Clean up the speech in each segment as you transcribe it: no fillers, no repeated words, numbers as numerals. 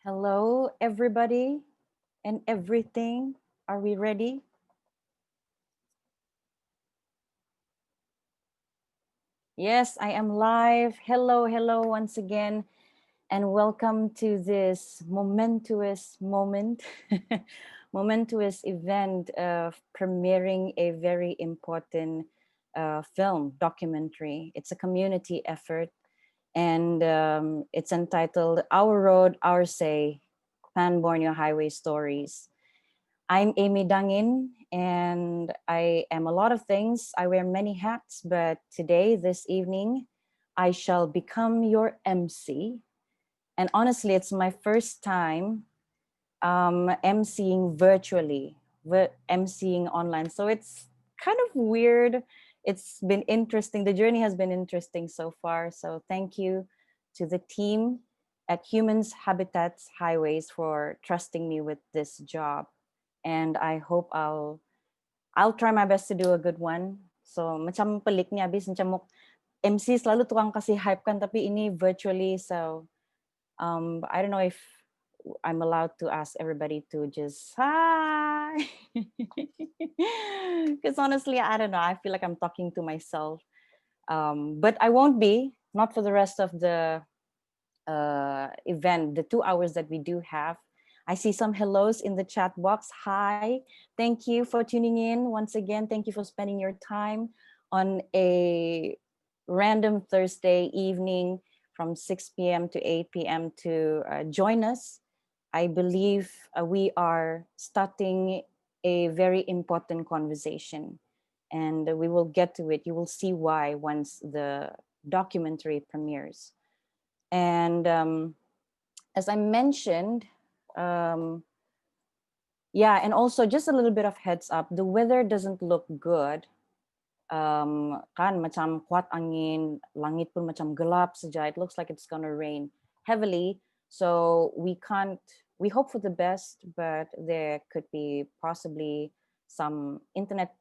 Hello, everybody and everything. Are we ready? Yes, I am live. Hello, hello once again, and welcome to this momentous moment, momentous event of premiering a very important film documentary. It's a community effort, and it's entitled Our Road, Our Say, Pan Borneo Highway Stories. I'm Amy Dangin, and I am a lot of things. I wear many hats, but today, this evening, I shall become your MC. And honestly, it's my first time MCing virtually, MCing online. So it's kind of weird. It's been interesting. The journey has been interesting so far. So thank you to the team at Humans Habitats Highways for trusting me with this job. And I hope I'll try my best to do a good one. So macam pelik niya abis macam mo MC selalu tukang kasih hype kan tapi ini virtually. So I don't know if I'm allowed to ask everybody to just hi. Because honestly, I don't know. I feel like I'm talking to myself. But I won't be, not for the rest of the event, the 2 hours that we do have. I see some hellos in the chat box. Hi, thank you for tuning in once again. Thank you for spending your time on a random Thursday evening from 6 p.m. to 8 p.m. to join us. I believe we are starting a very important conversation, and we will get to it. You will see why once the documentary premieres. And as I mentioned, um, yeah, and also just a little bit of heads up, the weather doesn't look good. Kan macam kuat angin, langit pun macam gelap saja. It looks like it's gonna rain heavily. So we hope for the best, but there could be possibly some internet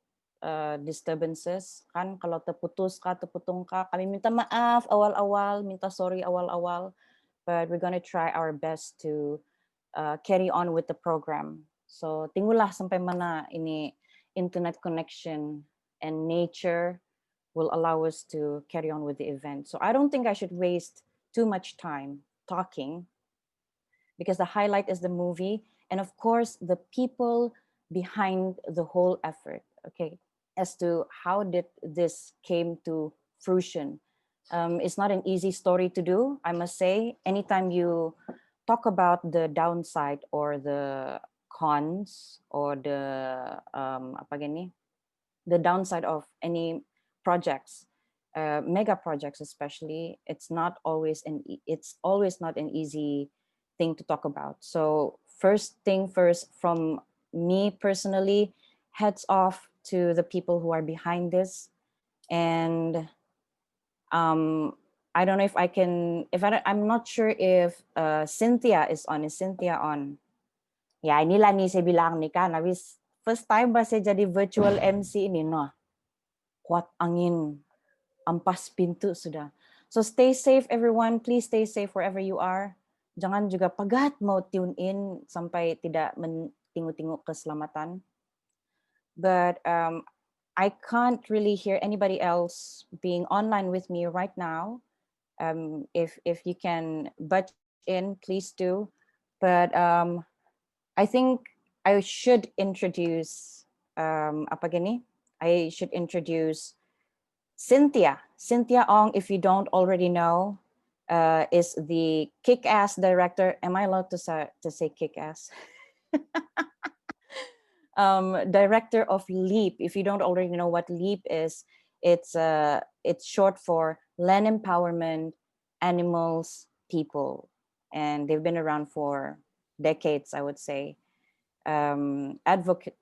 disturbances. Kan kalau terputus ka, terputong ka, kami minta maaf awal-awal, minta sorry awal-awal. But we're gonna try our best to carry on with the program. So tinggulah sampai mana ini internet connection and nature will allow us to carry on with the event. So I don't think I should waste too much time talking because the highlight is the movie and of course the people behind the whole effort. Okay, as to how did this came to fruition. It's not an easy story to do, I must say. Anytime you talk about the downside or the cons or the apa gani, the downside of any projects, mega projects especially, it's always not an easy thing to talk about. So first thing first, from me personally, heads off to the people who are behind this. And I don't know if I can, if I, I'm not sure if Cynthia is on. Is Cynthia on? Ya, inilah nih saya bilang nih kan, habis first time ba saya jadi virtual MC ini, no? Kuat angin, ampas pintu sudah. So stay safe everyone, please stay safe wherever you are. Jangan juga pagat mau tune in sampai tidak mentinggu-tinggu keselamatan. But I can't really hear anybody else being online with me right now. If you can butt in, please do. But I think I should introduce apa gini? I should introduce Cynthia. Cynthia Ong, if you don't already know, is the kick-ass director. Am I allowed to say kick-ass? Director of LEAP. If you don't already know what LEAP is, it's short for Land Empowerment, Animals, People, and they've been around for decades, I would say. Advocating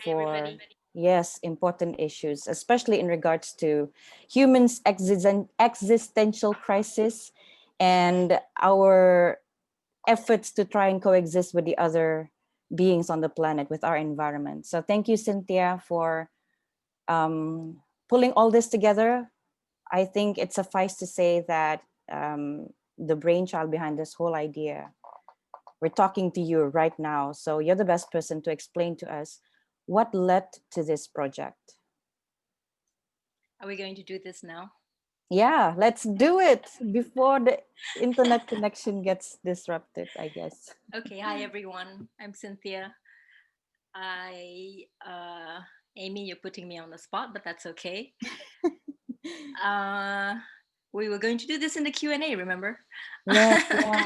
for, yes, important issues, especially in regards to humans' existential crisis and our efforts to try and coexist with the other beings on the planet, with our environment. So thank you, Cynthia, for pulling all this together. I think it suffices to say that the brainchild behind this whole idea. We're talking to you right now, so you're the best person to explain to us what led to this project. Are we going to do this now? Yeah, let's do it before the internet connection gets disrupted, I guess. Okay, hi everyone. I'm Cynthia. Amy, you're putting me on the spot, but that's okay. We were going to do this in the Q&A, remember? Yeah,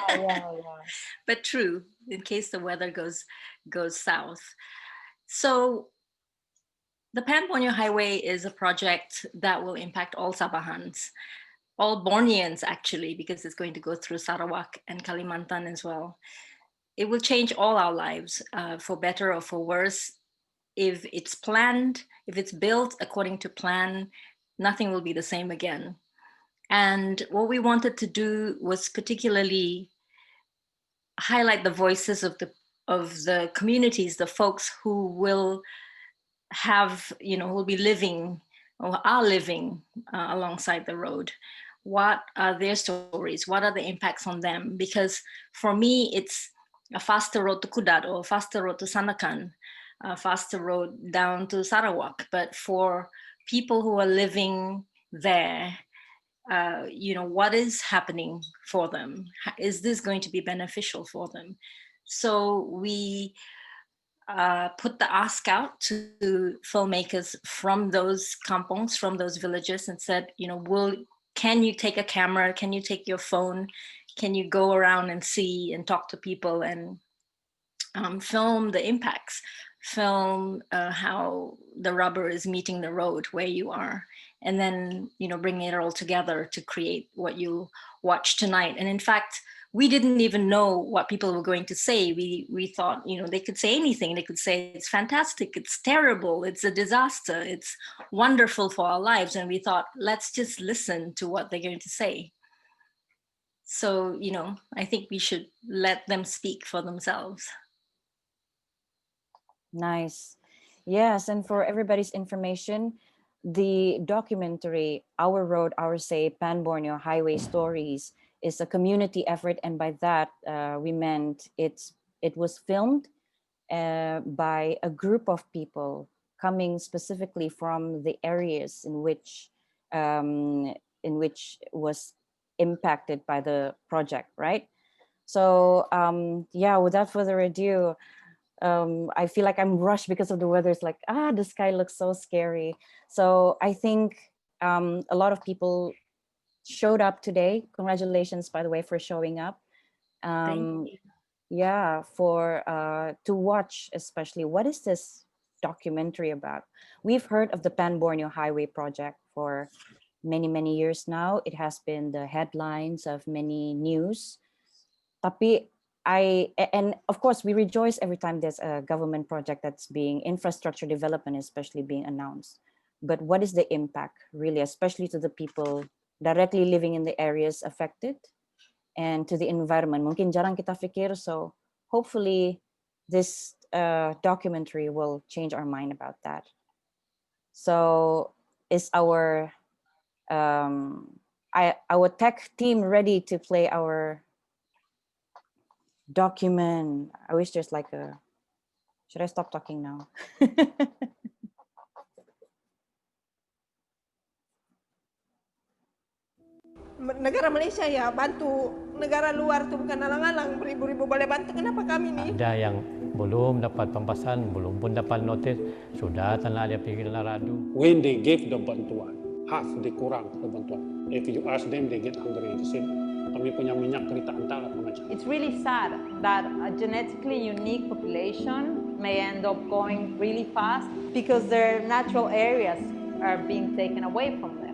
yeah. But true, in case the weather goes south. So the Pan Borneo Highway is a project that will impact all Sabahans, all Borneans actually, because it's going to go through Sarawak and Kalimantan as well. It will change all our lives, for better or for worse. If it's planned, if it's built according to plan, nothing will be the same again. And what we wanted to do was particularly highlight the voices of the communities, the folks who will have, who will be living or are living alongside the road. What are their stories? What are the impacts on them? Because for me, it's a faster road to Kudat or faster road to Sanakan, a faster road down to Sarawak. But for people who are living there, what is happening for them? Is this going to be beneficial for them? So we put the ask out to filmmakers from those kampongs, from those villages, and said, can you take a camera? Can you take your phone? Can you go around and see and talk to people and film the impacts? Film how the rubber is meeting the road where you are, and then bring it all together to create what you watch tonight. And in fact, we didn't even know what people were going to say. We thought they could say anything. They could say it's fantastic, it's terrible, it's a disaster, it's wonderful for our lives. And we thought, let's just listen to what they're going to say. So I think we should let them speak for themselves. Nice. Yes, and for everybody's information, the documentary Our Road, Our Say, Pan Borneo Highway Stories is a community effort, and by that we meant it was filmed by a group of people coming specifically from the areas um, in which was impacted by the project, right? So yeah, without further ado, I feel like I'm rushed because of the weather. It's like, the sky looks so scary. So I think a lot of people showed up today. Congratulations, by the way, for showing up. Thank you. Yeah, for to watch, especially, what is this documentary about? We've heard of the Pan Borneo Highway project for many years now. It has been the headlines of many news. Tapi and of course we rejoice every time there's a government project that's being infrastructure development, especially being announced. But what is the impact really, especially to the people directly living in the areas affected and to the environment? Mungkin jarang kita pikir, so hopefully this documentary will change our mind about that. So is our our tech team ready to play our document? I wish there's like a, should I stop talking now? Negara Malaysia ya bantu negara luar tuh bukan alang-alang, beribu-ribu boleh bantu, kenapa kami nih? Ada yang belum dapat pembahasan, belum pun dapat notis, sudah tanah dia pergi dalam radu. When they give the bantuan, half dikurang the bantuan. If you ask them, they get angry. They say, kami punya minyak kereta antara pengajar. It's really sad that a genetically unique population may end up going really fast because their natural areas are being taken away from them.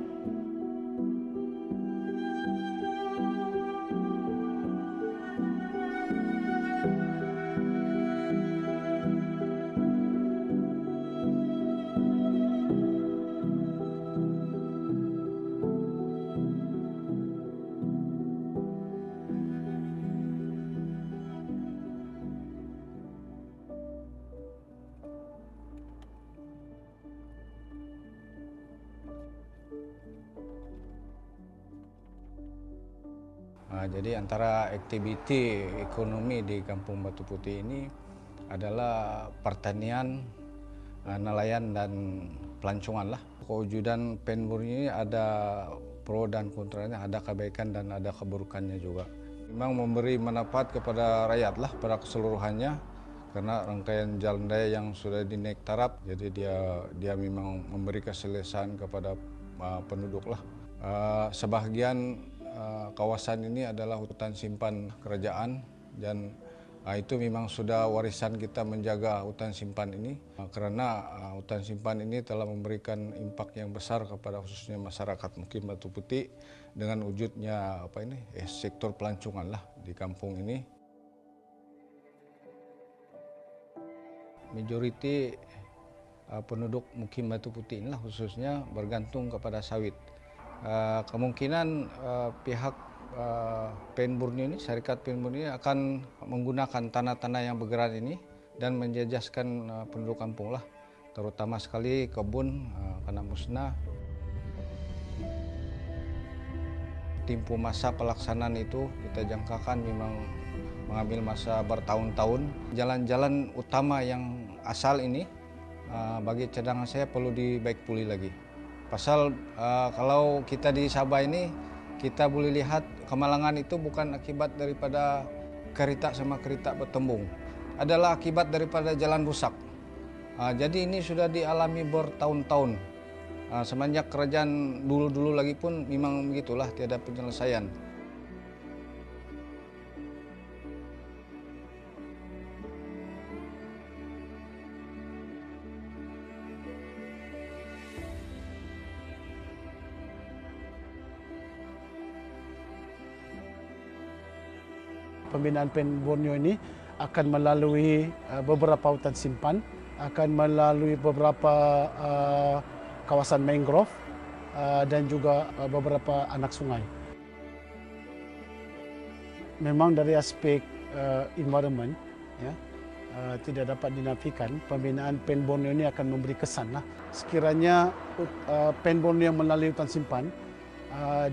Jadi antara aktiviti ekonomi di Kampung Batu Putih ini adalah pertanian, nelayan dan pelancongan lah. Kewujudan Pan Borneo ini ada pro dan kontranya, ada kebaikan dan ada keburukannya juga. Memang memberi manfaat kepada rakyat lah pada keseluruhannya, karena rangkaian jalan raya yang sudah dinaik taraf, jadi dia memang memberi keselesaan kepada penduduk lah. Sebahagian kawasan ini adalah hutan simpan kerajaan dan itu memang sudah warisan kita menjaga hutan simpan ini, karena hutan simpan ini telah memberikan impak yang besar kepada khususnya masyarakat mungkin Batu Putih dengan wujudnya sektor pelancongan lah di kampung ini. Majoriti penduduk Mukim Batu Putih inilah khususnya bergantung kepada sawit. Kemungkinan pihak Pan Borneo ini, syarikat Pan Borneo akan menggunakan tanah-tanah yang bergerak ini dan menjejaskan penduduk kampung lah, terutama sekali kebun karena musnah. Tempo masa pelaksanaan itu kita jangkakan memang mengambil masa bertahun-tahun. Jalan-jalan utama yang asal ini bagi cadangan saya perlu dibaik pulih lagi. Pasal kalau kita di Sabah ini, kita boleh lihat kemalangan itu bukan akibat daripada kereta sama kereta bertembung, adalah akibat daripada jalan rusak. Jadi ini sudah dialami bertahun-tahun. Semenjak kerajaan dulu-dulu lagi pun memang begitulah, tiada penyelesaian. Pembinaan Pan Borneo ini akan melalui beberapa hutan simpan, akan melalui beberapa kawasan mangrove dan juga beberapa anak sungai. Memang dari aspek environment, ya, tidak dapat dinafikan pembinaan Pan Borneo ini akan memberi kesan lah. Sekiranya Pan Borneo melalui hutan simpan,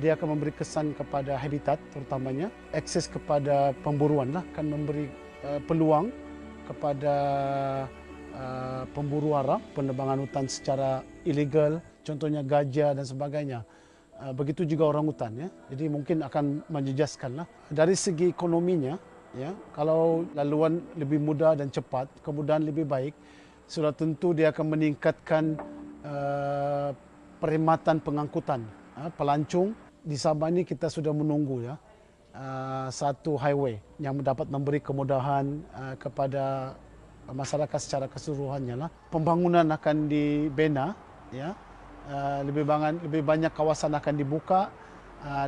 dia akan memberi kesan kepada habitat, terutamanya akses kepada pemburuan lah, akan memberi peluang kepada pemburu hara, penebangan hutan secara ilegal, contohnya gajah dan sebagainya. Begitu juga orang hutan, ya. Jadi mungkin akan menjejaskan lah. Dari segi ekonominya, ya, kalau laluan lebih mudah dan cepat, kemudahan lebih baik, sudah tentu dia akan meningkatkan perkhidmatan pengangkutan. Pelancong di Sabah ini kita sudah menunggu, ya, satu highway yang dapat memberi kemudahan kepada masyarakat secara keseluruhannya lah. Pembangunan akan dibina, ya, lebih banyak kawasan akan dibuka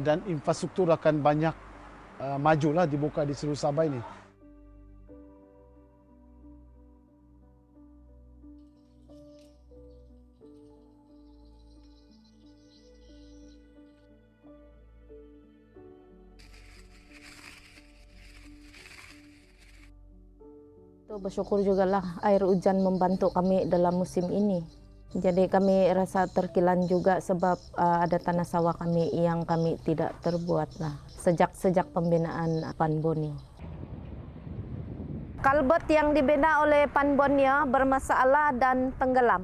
dan infrastruktur akan banyak majulah dibuka di seluruh Sabah ini. Bersyukur juga lah air hujan membantu kami dalam musim ini. Jadi kami rasa terkilan juga sebab ada tanah sawah kami yang kami tidak terbuat lah sejak pembinaan Pan Borneo. Kalbet yang dibina oleh Pan Borneo bermasalah dan tenggelam.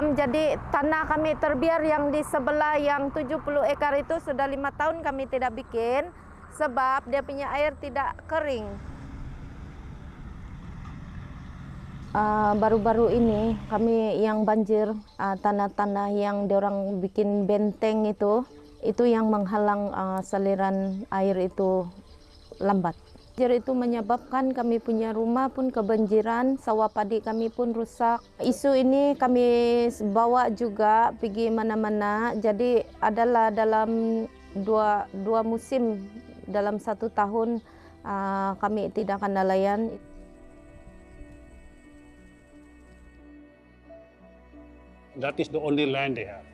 Jadi tanah kami terbiar yang di sebelah yang 70 ekar itu sudah 5 tahun kami tidak bikin sebab dia punya air tidak kering. Baru-baru ini kami yang banjir, tanah-tanah yang diorang bikin benteng itu yang menghalang saliran air itu lambat. Banjir itu menyebabkan kami punya rumah pun kebanjiran, sawah padi kami pun rusak. Isu ini kami bawa juga pergi mana-mana, jadi adalah dalam dua musim dalam 1 tahun kami tidak akan nelayan. That is the only land they have.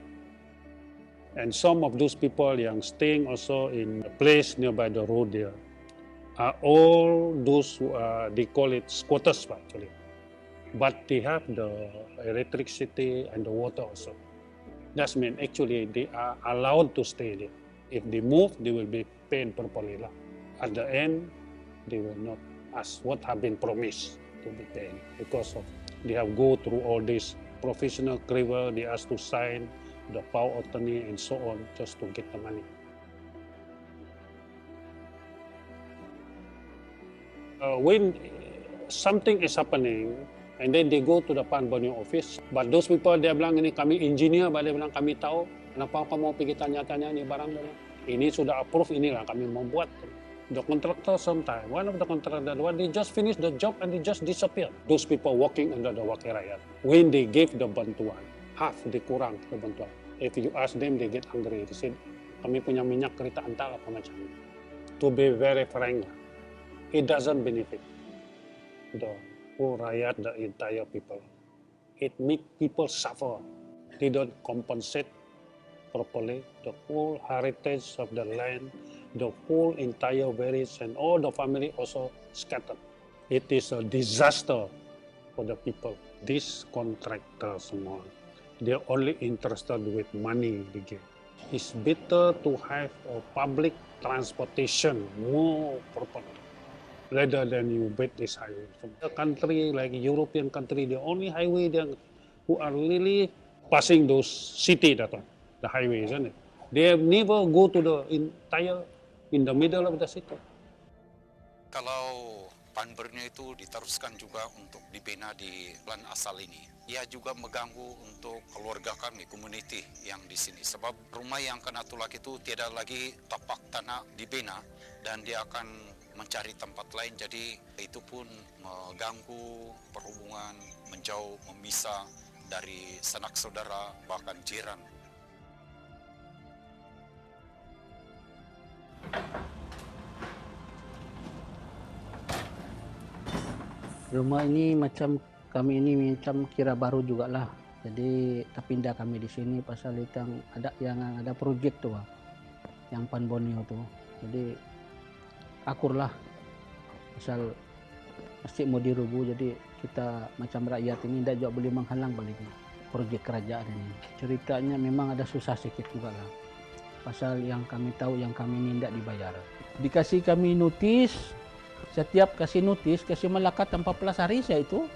And some of those people yang staying also in a place nearby the road there are all those who they call it squatters actually. But they have the electricity and the water also. That means actually they are allowed to stay there. If they move, they will be paid properly lah. at the end, they will not ask what have been promised to be paid because of they have go through all this professional cleaver, they ask to sign the power of attorney and so on just to get the money. When something is happening and then they go to the Pan Borneo office, but those people dia bilang ini kami engineer, dia bilang kami tahu, kenapa kamu pergi tanya-tanya ini barang ini sudah approve, inilah kami membuat. The contractor sometimes, one of the contractor, they just finish the job and they just disappear. Those people working under the wakil rakyat, when they gave the bantuan, half they kurang the bantuan. If you ask them, they get angry. They say, kami punya minyak kereta antar apa macam ini. To be very frank, it doesn't benefit the whole rakyat, the entire people. It make people suffer. They don't compensate properly the whole heritage of the land, the whole entire village and all the family also scattered. It is a disaster for the people. These contractors, they're only interested with money they get. It's better to have a public transportation more properly rather than you build this highway. A country like European country, the only highway who are really passing those city, that one, the highway, isn't it? They have never go to the entire in the middle of the city. Kalau Pan Borneo itu diteruskan juga untuk dibina di plan asal ini, ia juga mengganggu untuk keluarga kami, community yang di sini. Sebab rumah yang kena tulak itu tidak lagi tapak tanah dibina dan dia akan mencari tempat lain. Jadi itu pun mengganggu perhubungan, menjauh, memisah dari sanak saudara, bahkan jiran. Rumah ini macam kami ini macam kira baru juga lah. Jadi terpindah kami di sini pasal itu yang ada projek tu, yang Pan Borneo tu. Jadi akur lah pasal mesti mau dirubuh. Jadi kita macam rakyat ini tidak juga boleh menghalang balik projek kerajaan ini. Ceritanya memang ada susah sikit juga lah. Pasal yang kami tahu yang kami ini tidak dibayar. Dikasih kami notis. Setiap kasih notis, kasih melekat 14 hari saya itu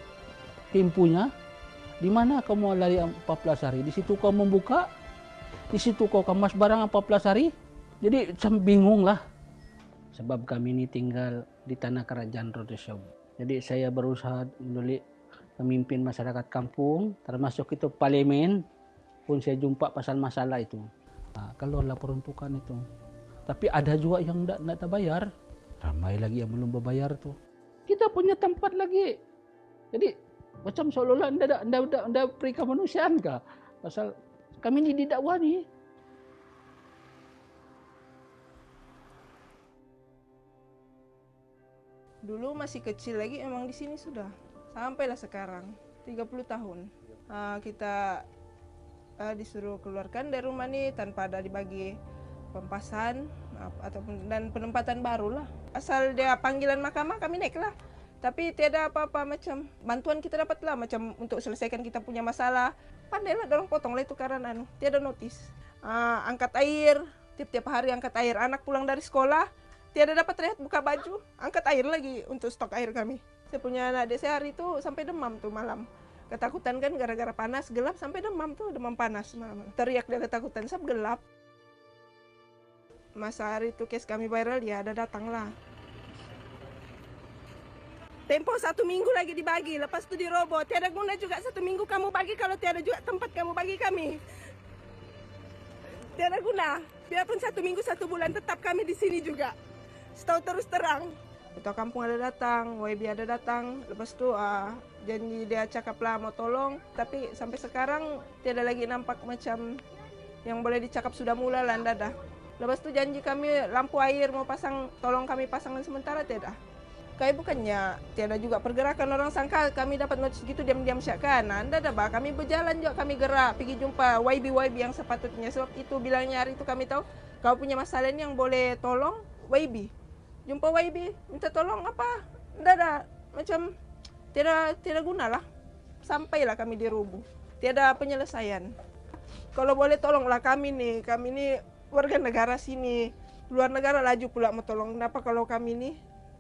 tempuhnya. Di mana kamu lari 14 hari? Di situ kau membuka, di situ kau kemas barang 14 hari. Jadi macam bingung lah. Sebab kami ini tinggal di tanah kerajaan Rodesia. Jadi saya berusaha menulis pemimpin masyarakat kampung, termasuk itu parlimen pun saya jumpa pasal masalah itu. Nah, keluarlah peruntukan itu. Tapi ada juga yang tidak terbayar. Ramai lagi yang belum berbayar tuh. Kita punya tempat lagi. Jadi macam seolah-olah anda beri kemanusiaan kah? Pasal kami ini didakwa nih. Dulu masih kecil lagi emang di sini sudah. Sampailah sekarang 30 tahun. Kita disuruh keluarkan dari rumah ini tanpa ada dibagi pempasan ataupun dan penempatan baru lah. Asal dia panggilan mahkamah kami naiklah. Tapi tiada apa-apa macam bantuan kita dapat lah macam untuk selesaikan kita punya masalah. Pandailah dorong potong lah itu karena tiada notis. Angkat air, tiap-tiap hari angkat air. Anak pulang dari sekolah, tiada dapat rehat buka baju, angkat air lagi untuk stok air kami. Saya punya adik saya hari itu sampai demam tuh malam. Ketakutan kan gara-gara panas, gelap sampai demam tuh, demam panas malam. Teriak dia ketakutan, sebab gelap. Masa hari itu kes kami viral, ya ada datanglah. Tempo 1 minggu lagi dibagi, lepas itu diroboh. Tiada guna juga 1 minggu kamu bagi kalau tiada juga tempat kamu bagi kami. Tiada guna. Biarpun 1 minggu 1 bulan tetap kami di sini juga. Setahu terus terang. Ketua kampung ada datang, YB ada datang. Lepas itu janji dia cakaplah mau tolong. Tapi sampai sekarang tiada lagi nampak macam yang boleh dicakap sudah mulai lah dah. Lepas itu janji kami lampu air mau pasang, tolong kami pasangkan sementara tiada. Kayak bukannya tiada juga pergerakan, orang sangka kami dapat notis gitu diam-diam siakan. Anda dah bah, kami berjalan juga, kami gerak pergi jumpa YB yang sepatutnya. Sebab itu bilangnya hari itu kami tahu kau punya masalah ini yang boleh tolong YB. Jumpa YB, minta tolong apa? Dah macam tiada guna lah. Sampailah kami dirubuh. Tiada penyelesaian. Kalau boleh tolonglah kami nih warga negara sini. Luar negara laju pula mau tolong. Kenapa kalau kami ini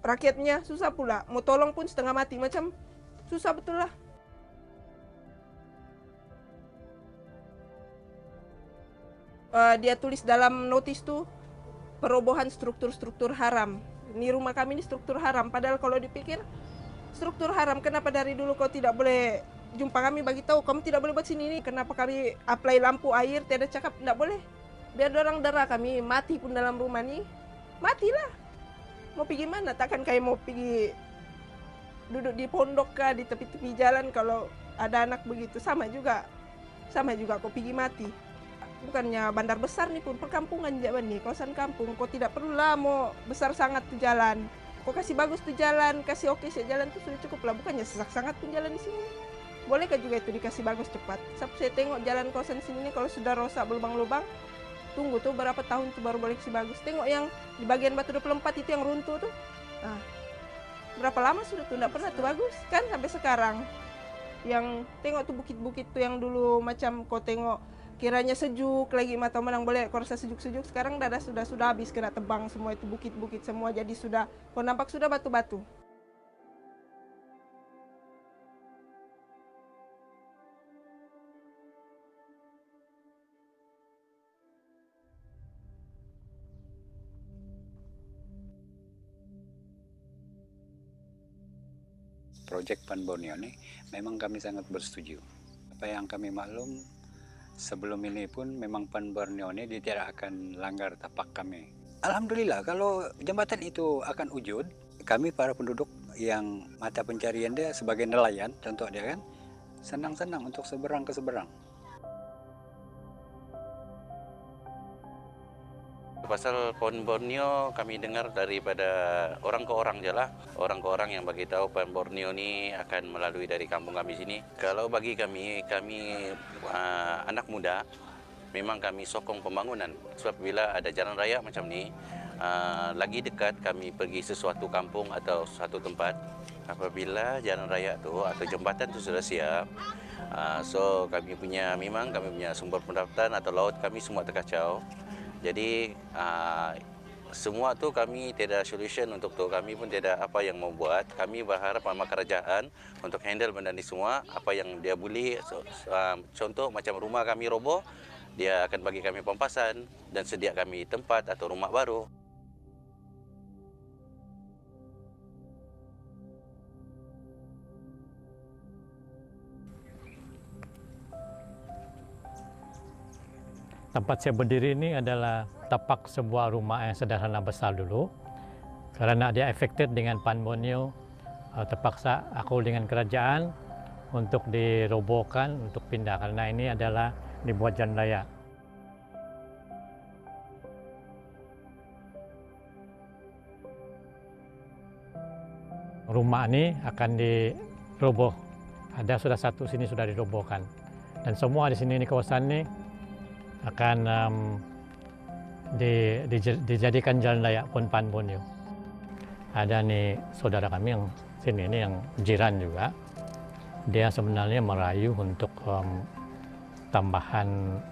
rakyatnya susah pula. Mau tolong pun setengah mati, macam susah betul lah. Dia tulis dalam notis tuh perobohan struktur-struktur haram. Ini rumah kami ini struktur haram. Padahal kalau dipikir struktur haram, kenapa dari dulu kau tidak boleh jumpa kami bagi tahu kamu tidak boleh buat sini ini? Kenapa kami apply lampu air tiada cakap tidak boleh? Biar orang darah kami mati pun dalam rumah nih, matilah. Mau pergi mana? Takkan kayak mau pergi duduk di pondok kah, di tepi-tepi jalan kalau ada anak begitu. Sama juga kau pergi mati. Bukannya bandar besar nih pun, perkampungan jalan nih, kawasan kampung. Kau tidak perlulah mau besar sangat tuh jalan. Kau kasih bagus tuh jalan, kasih oke sih jalan tuh sudah cukup lah. Bukannya sesak sangat pun jalan di sini. Bolehkah juga itu dikasih bagus cepat? Saya tengok jalan kawasan sini nih kalau sudah rosak berlubang-lubang, tunggu tuh berapa tahun tuh baru boleh kasih bagus. Tengok yang di bagian Batu 24 itu yang runtuh tuh. Nah, berapa lama sudah tuh tidak pernah tuh bagus kan sampai sekarang. Yang tengok tuh bukit-bukit tuh yang dulu macam kau tengok kiranya sejuk lagi mata menang boleh kau rasa sejuk-sejuk, sekarang sudah habis kena tebang semua itu bukit-bukit semua, jadi sudah kau nampak sudah batu-batu. Proyek Pan Borneo ini memang kami sangat bersetuju. Apa yang kami maklum sebelum ini pun memang Pan Borneo ini dia tidak akan langgar tapak kami. Alhamdulillah kalau jembatan itu akan wujud, kami para penduduk yang mata pencarian dia sebagai nelayan, contoh dia kan, senang-senang untuk seberang ke seberang. Pasal Pan Borneo kami dengar daripada orang ke orang je lah. Orang ke orang yang bagi tahu Pan Borneo ni akan melalui dari kampung kami sini. Kalau bagi kami anak muda, memang kami sokong pembangunan. Sebab bila ada jalan raya macam ni, lagi dekat kami pergi sesuatu kampung atau suatu tempat. Apabila jalan raya tu atau jembatan tu sudah siap, so kami punya sumber pendapatan atau laut kami semua terkacau. Jadi semua tu kami tidak solution untuk tu, kami pun tidak apa yang mau buat. Kami berharap sama kerajaan untuk handle benda ni semua, apa yang dia boleh. Contoh macam rumah kami roboh, dia akan bagi kami pampasan dan sedia kami tempat atau rumah baru. Tempat saya berdiri ini adalah tapak sebuah rumah yang sederhana besar dulu. Karena dia affected dengan Pan Borneo, terpaksa aku dengan kerajaan untuk dirobohkan, untuk pindah. Karena ini adalah dibuat jalan raya. Rumah ini akan diroboh. Ada sudah satu sini sudah dirobohkan. Dan semua di sini di kawasan ini akan dijadikan jalan raya pun Pan Borneo. Ada nih saudara kami yang sini ini yang jiran juga. Dia sebenarnya merayu untuk tambahan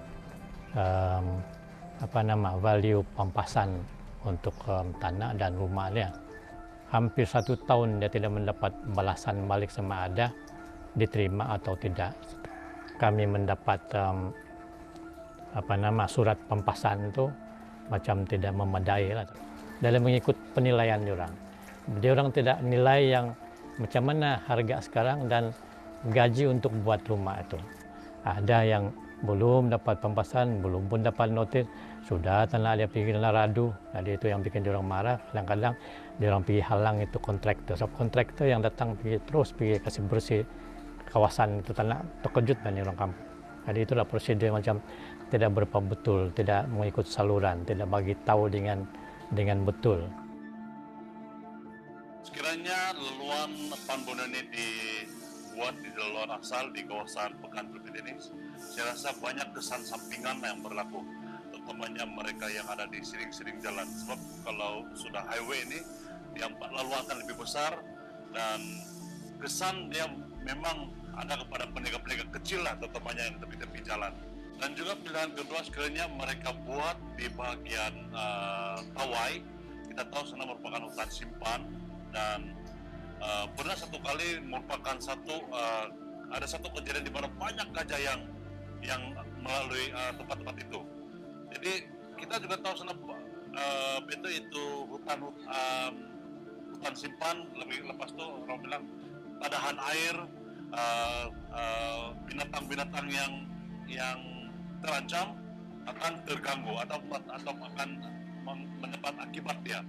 value pampasan untuk tanah dan rumahnya. Hampir 1 tahun dia tidak mendapat balasan balik sama ada diterima atau tidak. Kami mendapat surat pampasan itu macam tidak memadai lah. Dalam mengikut penilaian dia orang tidak nilai yang macam mana harga sekarang dan gaji untuk buat rumah itu. Ada yang belum dapat pampasan, belum pun dapat notis, sudah tanah dia pergi dalam radu. Jadi itu yang bikin dia orang marah. Kadang-kadang dia orang pergi halang itu kontraktor. Sebab kontraktor yang datang pergi kasih bersih kawasan itu tanah, terkejut banyak orang kampung. Jadi itulah prosedur macam tidak berapa betul, tidak mengikut saluran, tidak bagi tahu dengan betul. Sekiranya leluhur Pan Borneo ini dibuat di leluhur asal di kawasan Pekan ini, saya rasa banyak kesan sampingan yang berlaku, terutamanya mereka yang ada di siring-siring jalan. Sebab kalau sudah highway ini, yang leluhur akan lebih besar dan kesan dia memang ada kepada penegak-penegak kecil lah, terutamanya yang tepi-tepi jalan. Dan juga pilihan kedua sekalinya mereka buat di bagian Tawai. Kita tahu sana merupakan hutan simpan dan pernah satu kali merupakan ada satu kejadian di mana banyak gajah yang melalui tempat-tempat itu. Jadi kita juga tahu sana itu hutan simpan, lepas itu orang bilang padahan air, binatang-binatang yang terancam akan terganggu atau akan mendapat akibat dia.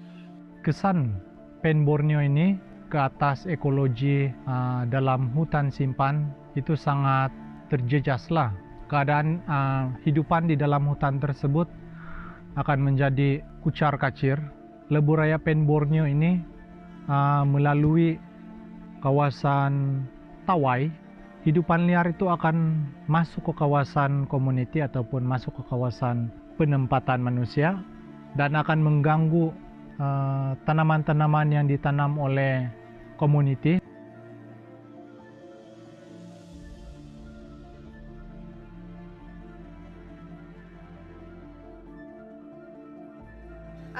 Kesan Pan Borneo ini ke atas ekologi dalam hutan simpan itu sangat terjejaslah. Keadaan hidupan di dalam hutan tersebut akan menjadi kucar-kacir. Lebuh raya Pan Borneo ini melalui kawasan Tawai, hidupan liar itu akan masuk ke kawasan komuniti ataupun masuk ke kawasan penempatan manusia dan akan mengganggu tanaman-tanaman yang ditanam oleh komuniti.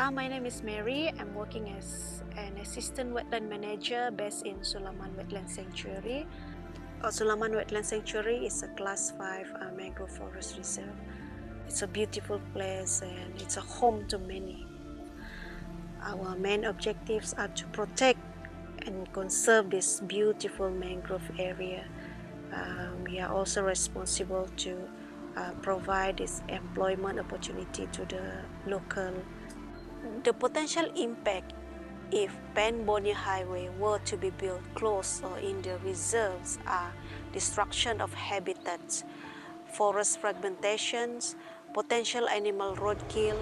My name is Mary. I'm working as an assistant wetland manager based in Sulaman Wetland Sanctuary. Sulaman Wetland Sanctuary is a class 5 mangrove forest reserve. It's a beautiful place and it's a home to many. Our main objectives are to protect and conserve this beautiful mangrove area. We are also responsible to provide this employment opportunity to the local. The potential impact if Pan Borneo Highway were to be built close or in the reserves are destruction of habitats, forest fragmentations, potential animal roadkill,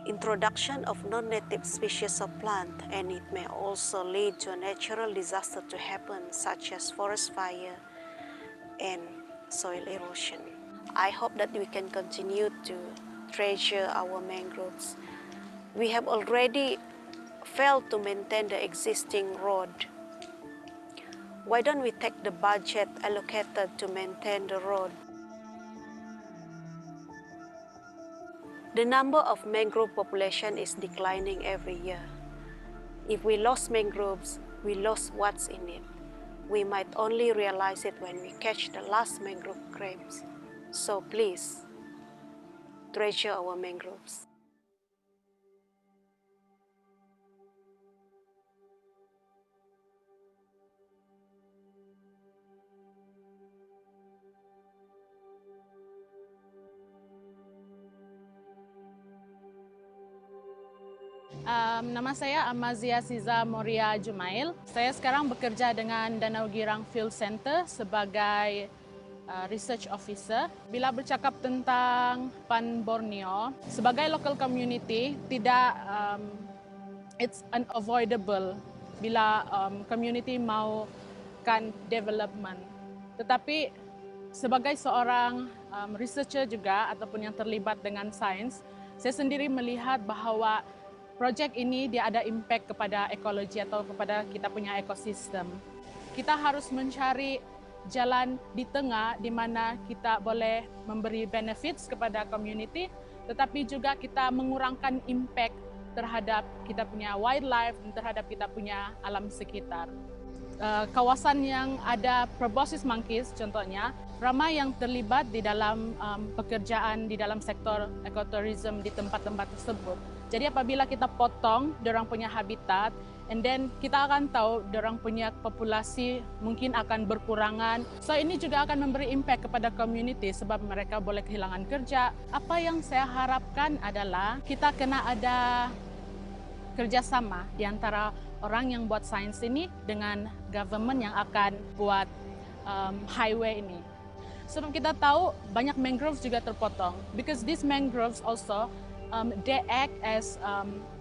introduction of non-native species of plant, and it may also lead to a natural disaster to happen such as forest fire and soil erosion. I hope that we can continue to treasure our mangroves. We have already failed to maintain the existing road. Why don't we take the budget allocated to maintain the road? The number of mangrove population is declining every year. If we lost mangroves, we lost what's in it. We might only realize it when we catch the last mangrove crabs. So please, treasure our mangroves. Nama saya Amazia Siza Moria Jumail. Saya sekarang bekerja dengan Danau Girang Field Center sebagai research officer. Bila bercakap tentang Pan Borneo, sebagai local community, it's unavoidable bila community maukan development. Tetapi sebagai seorang researcher juga ataupun yang terlibat dengan sains, saya sendiri melihat bahawa projek ini dia ada impact kepada ekologi atau kepada kita punya ekosistem. Kita harus mencari jalan di tengah di mana kita boleh memberi benefits kepada community, tetapi juga kita mengurangkan impact terhadap kita punya wildlife dan terhadap kita punya alam sekitar. Kawasan yang ada proboscis monkeys contohnya, ramai yang terlibat di dalam pekerjaan di dalam sektor ekoturism di tempat-tempat tersebut. Jadi apabila kita potong dorang punya habitat, and then kita akan tahu dorang punya populasi mungkin akan berkurangan. So ini juga akan memberi impact kepada community sebab mereka boleh kehilangan kerja. Apa yang saya harapkan adalah kita kena ada kerjasama di antara orang yang buat sains ini dengan government yang akan buat highway ini. Sebab kita tahu banyak mangroves juga terpotong. Because these mangroves also they act as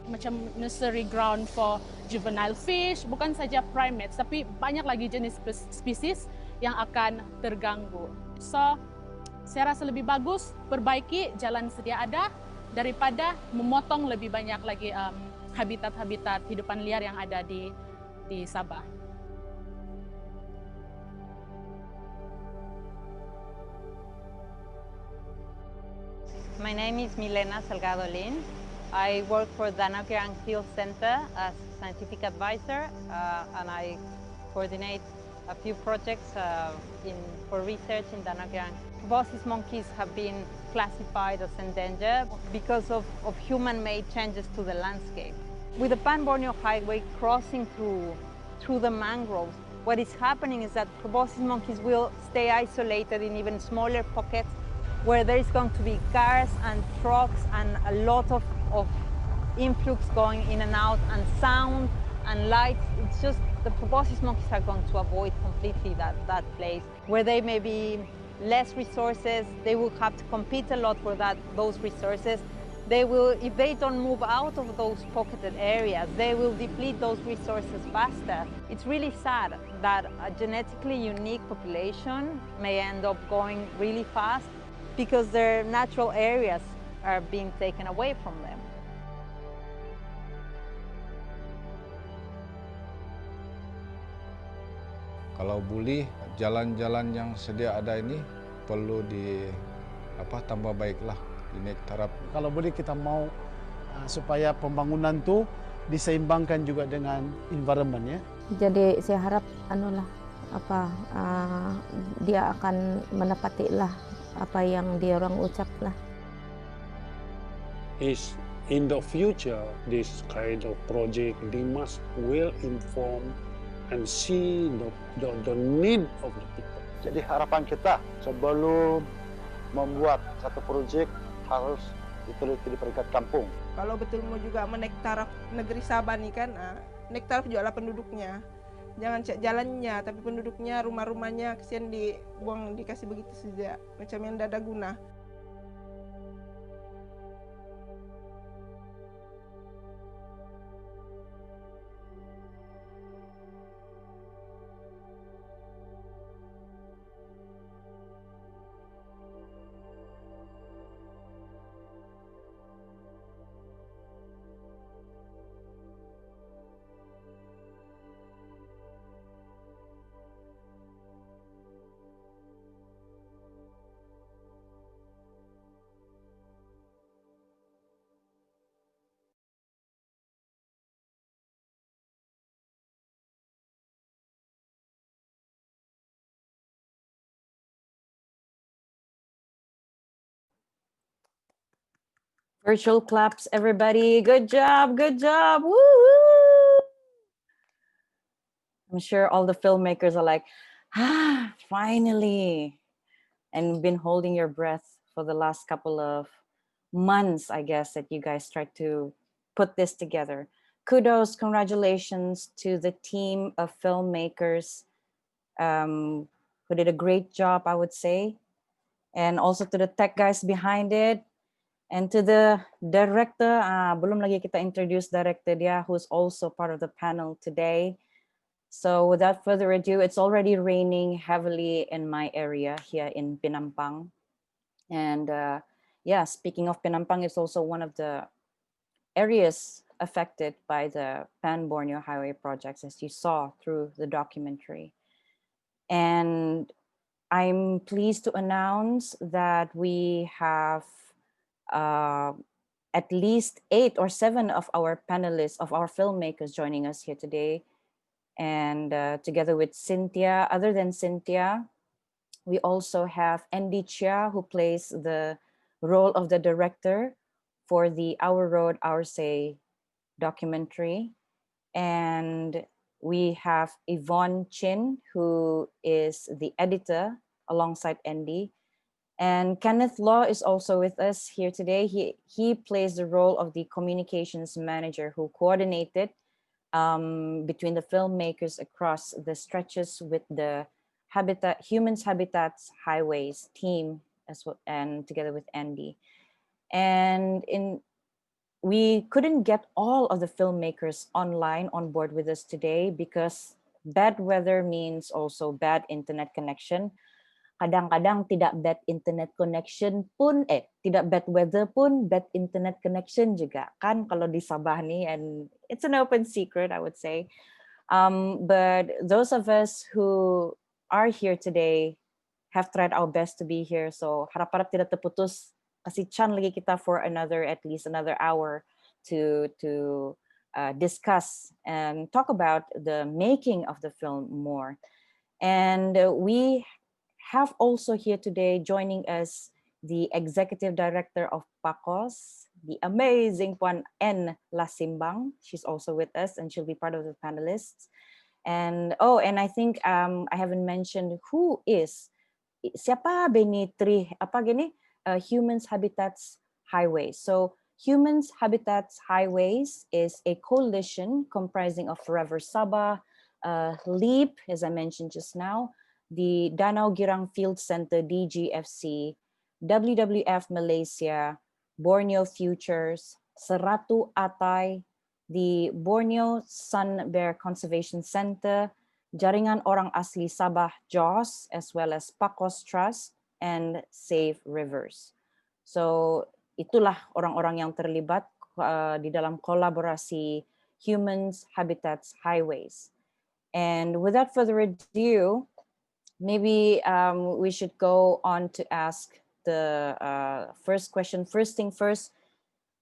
macam nursery ground for juvenile fish, bukan saja primates, tapi banyak lagi jenis spesies yang akan terganggu. So, saya rasa lebih bagus perbaiki jalan sedia ada daripada memotong lebih banyak lagi habitat-habitat hidupan liar yang ada di Sabah. My name is Milena Salgado Lin. I work for Danakirang Field Center as scientific advisor, and I coordinate a few projects for research in Danakirang. Proboscis monkeys have been classified as endangered because of human-made changes to the landscape. With the Pan Borneo Highway crossing through the mangroves, what is happening is that proboscis monkeys will stay isolated in even smaller pockets where there is going to be cars and trucks and a lot of influx going in and out, and sound and lights. It's just the proboscis monkeys are going to avoid completely that place where they may be less resources. They will have to compete a lot for those resources. They will, if they don't move out of those pocketed areas, they will deplete those resources faster. It's really sad that a genetically unique population may end up going really fast because their natural areas are being taken away from them. Kalau boleh, jalan-jalan yang sedia ada ini perlu tambah baiklah. Ini taraf. Kalau boleh kita mau supaya pembangunan tu diseimbangkan juga dengan environment ya. Jadi saya harap dia akan menepatilah apa yang dia orang ucaplah. Is in the future this kind of project they must well inform and see the need of the people. Jadi harapan kita sebelum membuat satu projek harus diteliti di peringkat kampung. Kalau betul mau juga menaik taraf negeri Sabah nih kan, naik taraf juga lah penduduknya. Jangan cek jalannya, tapi penduduknya, rumah-rumahnya kesian dibuang, dikasih begitu saja, macam yang tidak ada guna. Virtual claps, everybody. Good job, good job. Woo! I'm sure all the filmmakers are like, finally. And been holding your breath for the last couple of months, I guess, that you guys tried to put this together. Kudos, congratulations to the team of filmmakers who did a great job, I would say. And also to the tech guys behind it. And to the director, belum lagi kita introduce director dia, who's also part of the panel today. So without further ado, it's already raining heavily in my area here in Penampang. And yeah, speaking of Penampang, it's also one of the areas affected by the Pan Borneo Highway projects, as you saw through the documentary. And I'm pleased to announce that we have at least 8 or 7 of our panelists, of our filmmakers joining us here today. And together with Cynthia, other than Cynthia, we also have Andy Chia, who plays the role of the director for the Our Road, Our Say documentary. And we have Yvonne Chin, who is the editor alongside Andy. And Kenneth Law is also with us here today. He plays the role of the communications manager who coordinated between the filmmakers across the stretches with the Humans Habitats Highways team as well, and together with Andy. And we couldn't get all of the filmmakers online on board with us today because bad weather means also bad internet connection. Kadang-kadang tidak bad internet connection pun, tidak bad weather pun, bad internet connection juga. Kan kalau di Sabah nih, and it's an open secret, I would say. But those of us who are here today have tried our best to be here. So harap-harap tidak terputus kasi chan lagi kita for at least another hour to discuss and talk about the making of the film more. And we have also here today joining us the executive director of PACOS, the amazing Puan N. Lasimbang. She's also with us and she'll be part of the panelists. And and I think I haven't mentioned who is siapa beni Humans Habitats Highways. So Humans Habitats Highways is a coalition comprising of Forever Sabah, LEAP, as I mentioned just now, the Danau Girang Field Center, DGFC, WWF Malaysia, Borneo Futures, Seratu Atay, the Borneo Sun Bear Conservation Center, Jaringan Orang Asli Sabah JOS, as well as PACOS Trust, and Save Rivers. So itulah orang-orang yang terlibat di dalam kolaborasi Humans Habitats Highways. And without further ado, maybe we should go on to ask the first question. First thing first,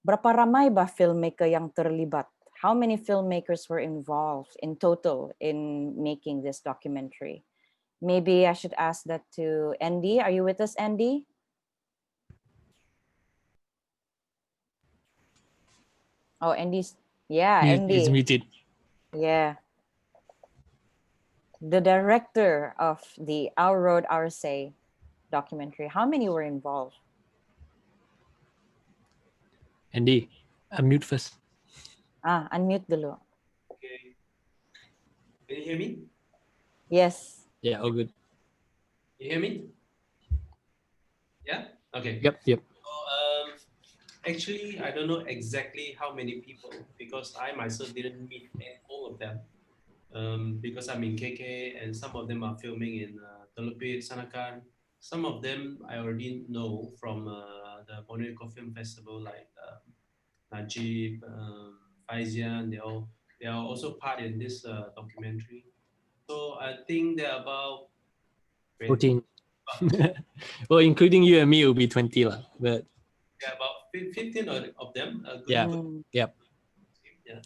berapa ramai ba filmmaker yang terlibat? How many filmmakers were involved in total in making this documentary? Maybe I should ask that to Andy. Are you with us, Andy? Oh, Andy's, yeah, Andy. He's muted. Yeah. The director of the Our Road, Our Say documentary. How many were involved? Andy, unmute first. Unmute dulu. Okay. Can you hear me? Yes. Yeah, all good. You hear me? Yeah? Okay. Yep. So, actually, I don't know exactly how many people because I myself didn't meet all of them. Because I'm in KK and some of them are filming in Telepit, Sanakan. Some of them I already know from the Borneo Eco Film Festival, like Najib, Faizian. They are also part in this documentary. So I think there are about 14. Well, including you and me, it will be 20 lah. But yeah, about 15 of them. yeah, yep. Yeah.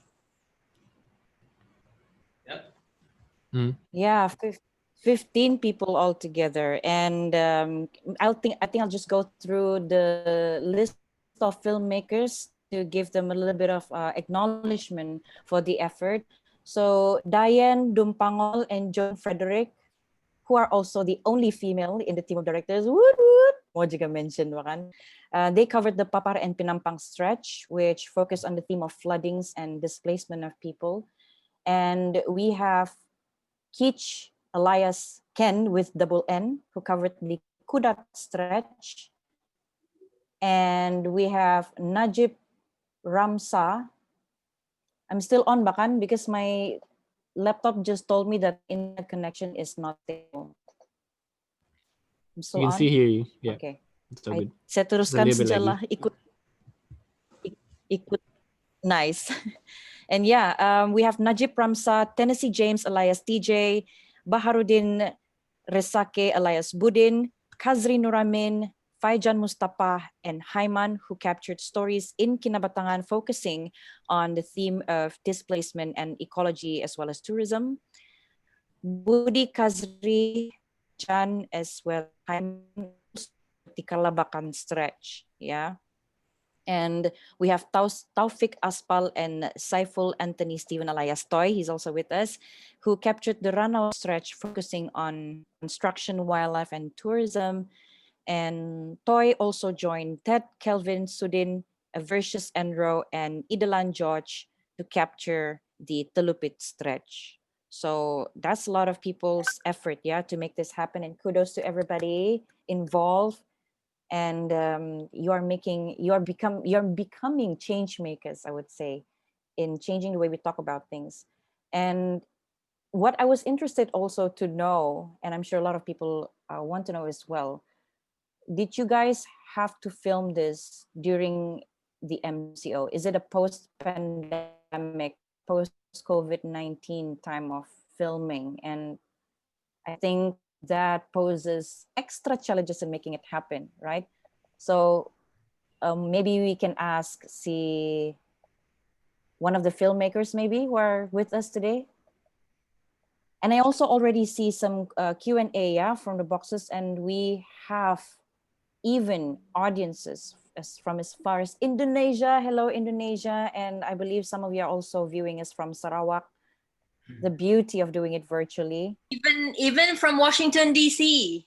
Yeah, 15 people altogether. And I think I'll just go through the list of filmmakers to give them a little bit of acknowledgement for the effort. So Diane Dumpangol and John Frederick, who are also the only female in the team of directors, woot woot, mo juga mention wakan. They covered the Papar and Pinampang stretch, which focused on the theme of floodings and displacement of people. And we have Kich Elias Ken with double N, who covered the Kudat stretch. And we have Najib Ramsa. I'm still on, Bakan, because my laptop just told me that internet connection is not stable. I'm still You can on? see here. Yeah. Okay. It's all good. Saya teruskan It's a little bit saja lah, ikut. Nice. And yeah, we have Najib Ramsa, Tennessee James alias TJ, Baharudin Resake alias Budin, Kazri Nuramin, Faijan Mustafa, and Haiman, who captured stories in Kinabatangan focusing on the theme of displacement and ecology as well as tourism. Budi Kazri, Jan, as well as Haiman, the Kalabakan stretch. Yeah. And we have Taufik Aspal and Saiful Anthony Stephen alias Toy, he's also with us, who captured the Ranau stretch focusing on construction, wildlife, and tourism. And Toy also joined Ted, Kelvin, Sudin, Aversius Enro, and Idalan George to capture the Telupit stretch. So that's a lot of people's effort, yeah, to make this happen. And kudos to everybody involved. And you're becoming change makers, I would say, in changing the way we talk about things. And what I was interested also to know, and I'm sure a lot of people want to know as well, did you guys have to film this during the MCO? Is it a post-pandemic, post-COVID-19 time of filming? And I think that poses extra challenges in making it happen, right? So maybe we can ask one of the filmmakers maybe who are with us today. And I also already see some Q&A, yeah, from the boxes, and we have even audiences from as far as Indonesia. Hello, Indonesia. And I believe some of you are also viewing us from Sarawak. The beauty of doing it virtually. Even from Washington, D.C.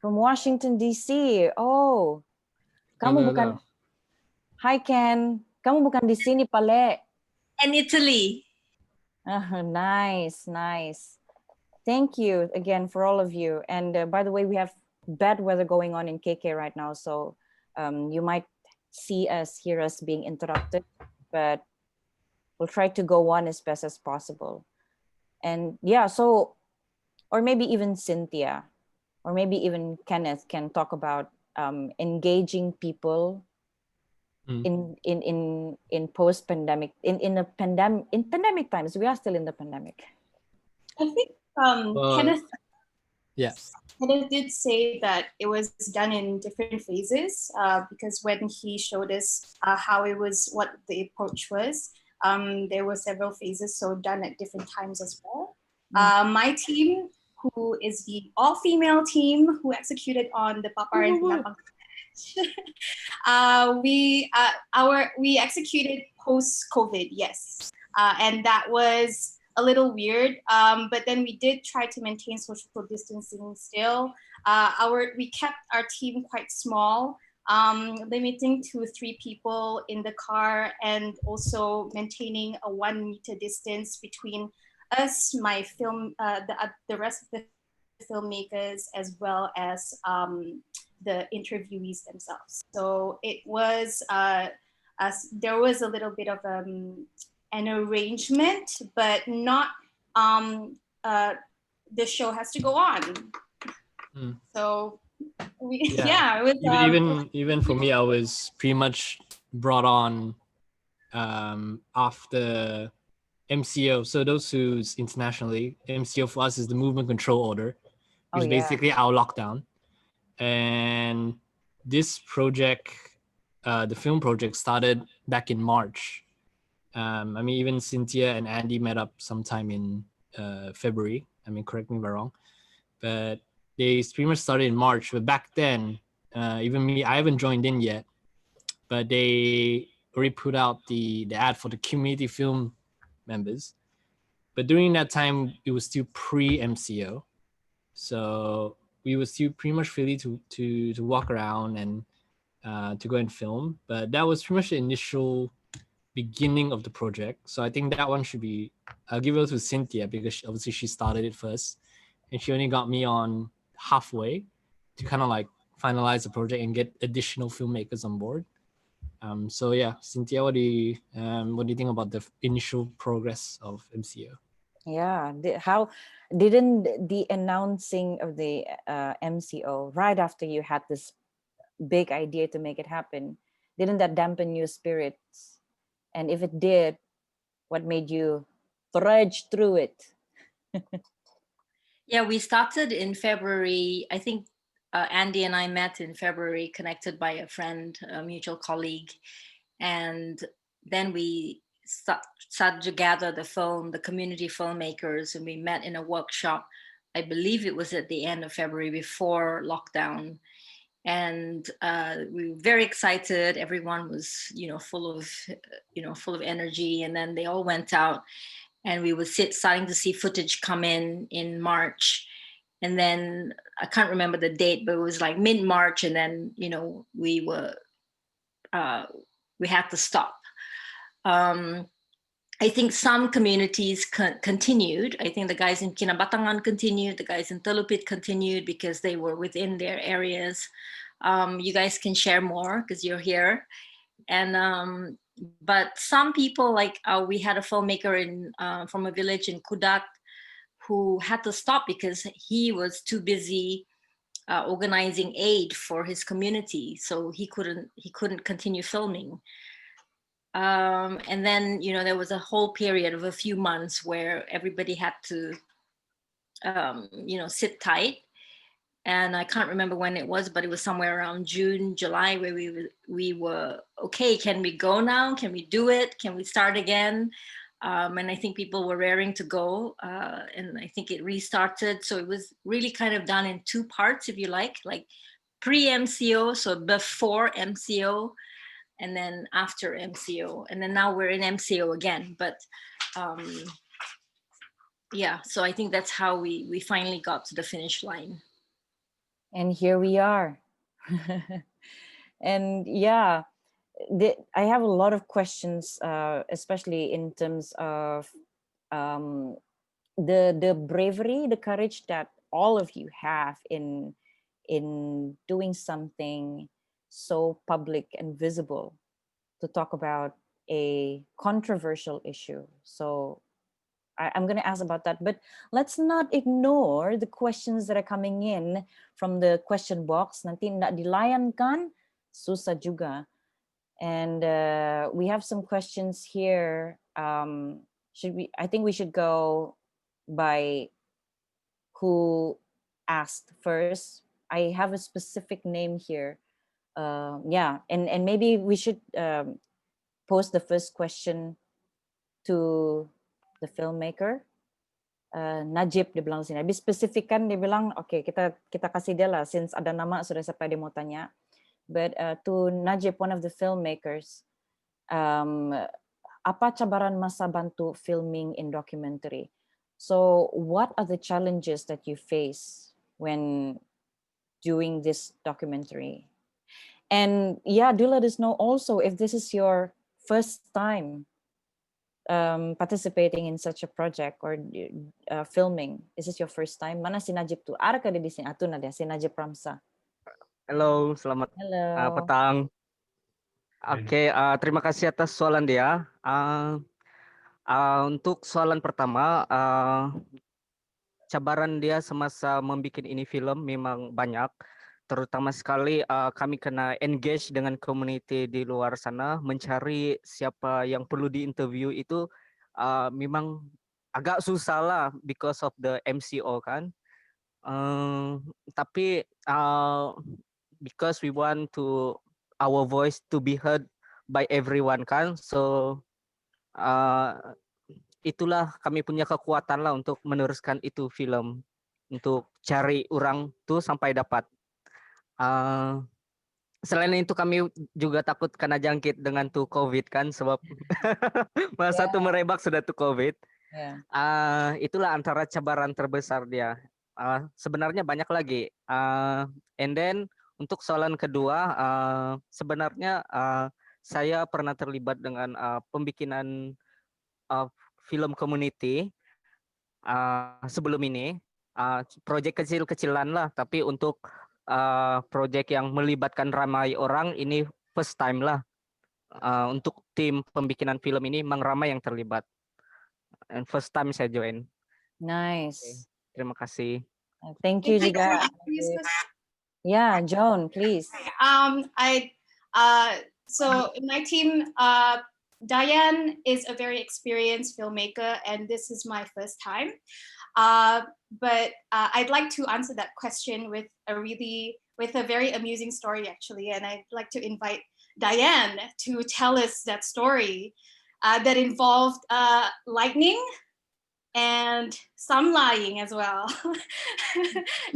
From Washington, D.C. Oh, kamu Hello, bukan, hello. Hi Ken, kamu bukan di sini pale. And Italy. Nice, nice. Thank you again for all of you. And by the way, we have bad weather going on in KK right now. So you might hear us being interrupted, but we'll try to go on as best as possible. And yeah, so, or maybe even Cynthia, or maybe even Kenneth can talk about engaging people in post-pandemic, in pandemic times. We are still in the pandemic. I think Kenneth did say that it was done in different phases because when he showed us how it was, what the approach was, there were several phases, so done at different times as well. My team, who is the all-female team who executed on the Papar and Pinapang, we executed post-COVID, yes, and that was a little weird, but then we did try to maintain social distancing still. We kept our team quite small, limiting to 3 people in the car, and also maintaining a 1 meter distance between us, my film, the rest of the filmmakers, as well as the interviewees themselves. So it was, there was a little bit of an arrangement, but not, the show has to go on. So yeah, it was, even for me, I was pretty much brought on after MCO. So those who's internationally, MCO for us is the movement control order, which is basically our lockdown. And this project, the film project, started back in March. I mean, even Cynthia and Andy met up sometime in February. I mean, correct me if I'm wrong, but they pretty much started in March. But back then, even me, I haven't joined in yet, but they already put out the ad for the community film members. But during that time, it was still pre-MCO. So we were still pretty much free to walk around and to go and film. But that was pretty much the initial beginning of the project. So I think that one should be, I'll give it to Cynthia because obviously she started it first. And she only got me on halfway to kind of like finalize the project and get additional filmmakers on board. So yeah, Cynthia, what do you think about the initial progress of MCO? Yeah, how didn't the announcing of the MCO right after you had this big idea to make it happen, didn't that dampen your spirits? And if it did, what made you trudge through it? Yeah, we started in February. I think Andy and I met in February, connected by a friend, a mutual colleague. And then we started to gather the community filmmakers, and we met in a workshop. I believe it was at the end of February before lockdown. And we were very excited. Everyone was, full of energy. And then they all went out, and we were starting to see footage come in March. And then I can't remember the date, but it was like mid-March. And then, we had to stop. I think some communities continued. I think the guys in Kinabatangan continued, the guys in Telupit continued because they were within their areas. You guys can share more because you're here. And but some people, like we had a filmmaker from a village in Kudat who had to stop because he was too busy organizing aid for his community, so he couldn't continue filming. And then there was a whole period of a few months where everybody had to sit tight. and I can't remember when it was, but it was somewhere around June, July, where we were okay. Can we go now? Can we do it? Can we start again? And I think people were raring to go, and I think it restarted. So it was really kind of done in two parts, if you like pre-MCO, so before MCO, and then after MCO, and then now we're in MCO again. But yeah, so I think that's how we finally got to the finish line. And here we are. And yeah, I have a lot of questions, especially in terms of the bravery, the courage that all of you have in doing something so public and visible to talk about a controversial issue. So I'm going to ask about that, but let's not ignore the questions that are coming in from the question box. Nanti nggak dilayankan, susah juga. And we have some questions here. I think we should go by who asked first. I have a specific name here. Yeah, and maybe we should pose the first question to the filmmaker. Najib dia bilang sini. Habis spesifikkan dia bilang, okay, kita kasih dia lah, since ada nama sudah sampai dia mau tanya. But to Najib, one of the filmmakers, apa cabaran masa bantu filming in documentary? So what are the challenges that you face when doing this documentary? And yeah, do let us know also if this is your first time participating in such a project or filming. Is this your first time? Mana si Najib tu? Ada ka di sini? Atu na dia, si Najib Ramsa. Halo, selamat petang. Oke, terima kasih atas soalan dia. Untuk soalan pertama, cabaran dia semasa membuat ini film memang banyak. Terutama sekali kami kena engage dengan community di luar sana, mencari siapa yang perlu diinterview itu memang agak susah lah because of the MCO kan. Tapi because we want our voice to be heard by everyone kan, so itulah kami punya kekuatan lah untuk meneruskan itu film, untuk cari orang tuh sampai dapat. Selain itu kami juga takut kena jangkit dengan tuh COVID kan, sebab masa tuh merebak sudah tuh COVID. Itulah antara cabaran terbesar dia. Sebenarnya banyak lagi. And then untuk soalan kedua, sebenarnya saya pernah terlibat dengan pembikinan film community sebelum ini. Proyek kecil-kecilan lah, tapi untuk proyek yang melibatkan ramai orang ini first time lah. Untuk tim pembikinan film ini memang ramai yang terlibat. And first time saya join. Nice. Okay. Terima kasih. Thank you juga. Yeah, Joan, please. So in my team, Diane is a very experienced filmmaker, and this is my first time. But I'd like to answer that question with a very amusing story, actually. And I'd like to invite Diane to tell us that story that involved lightning and some lying as well.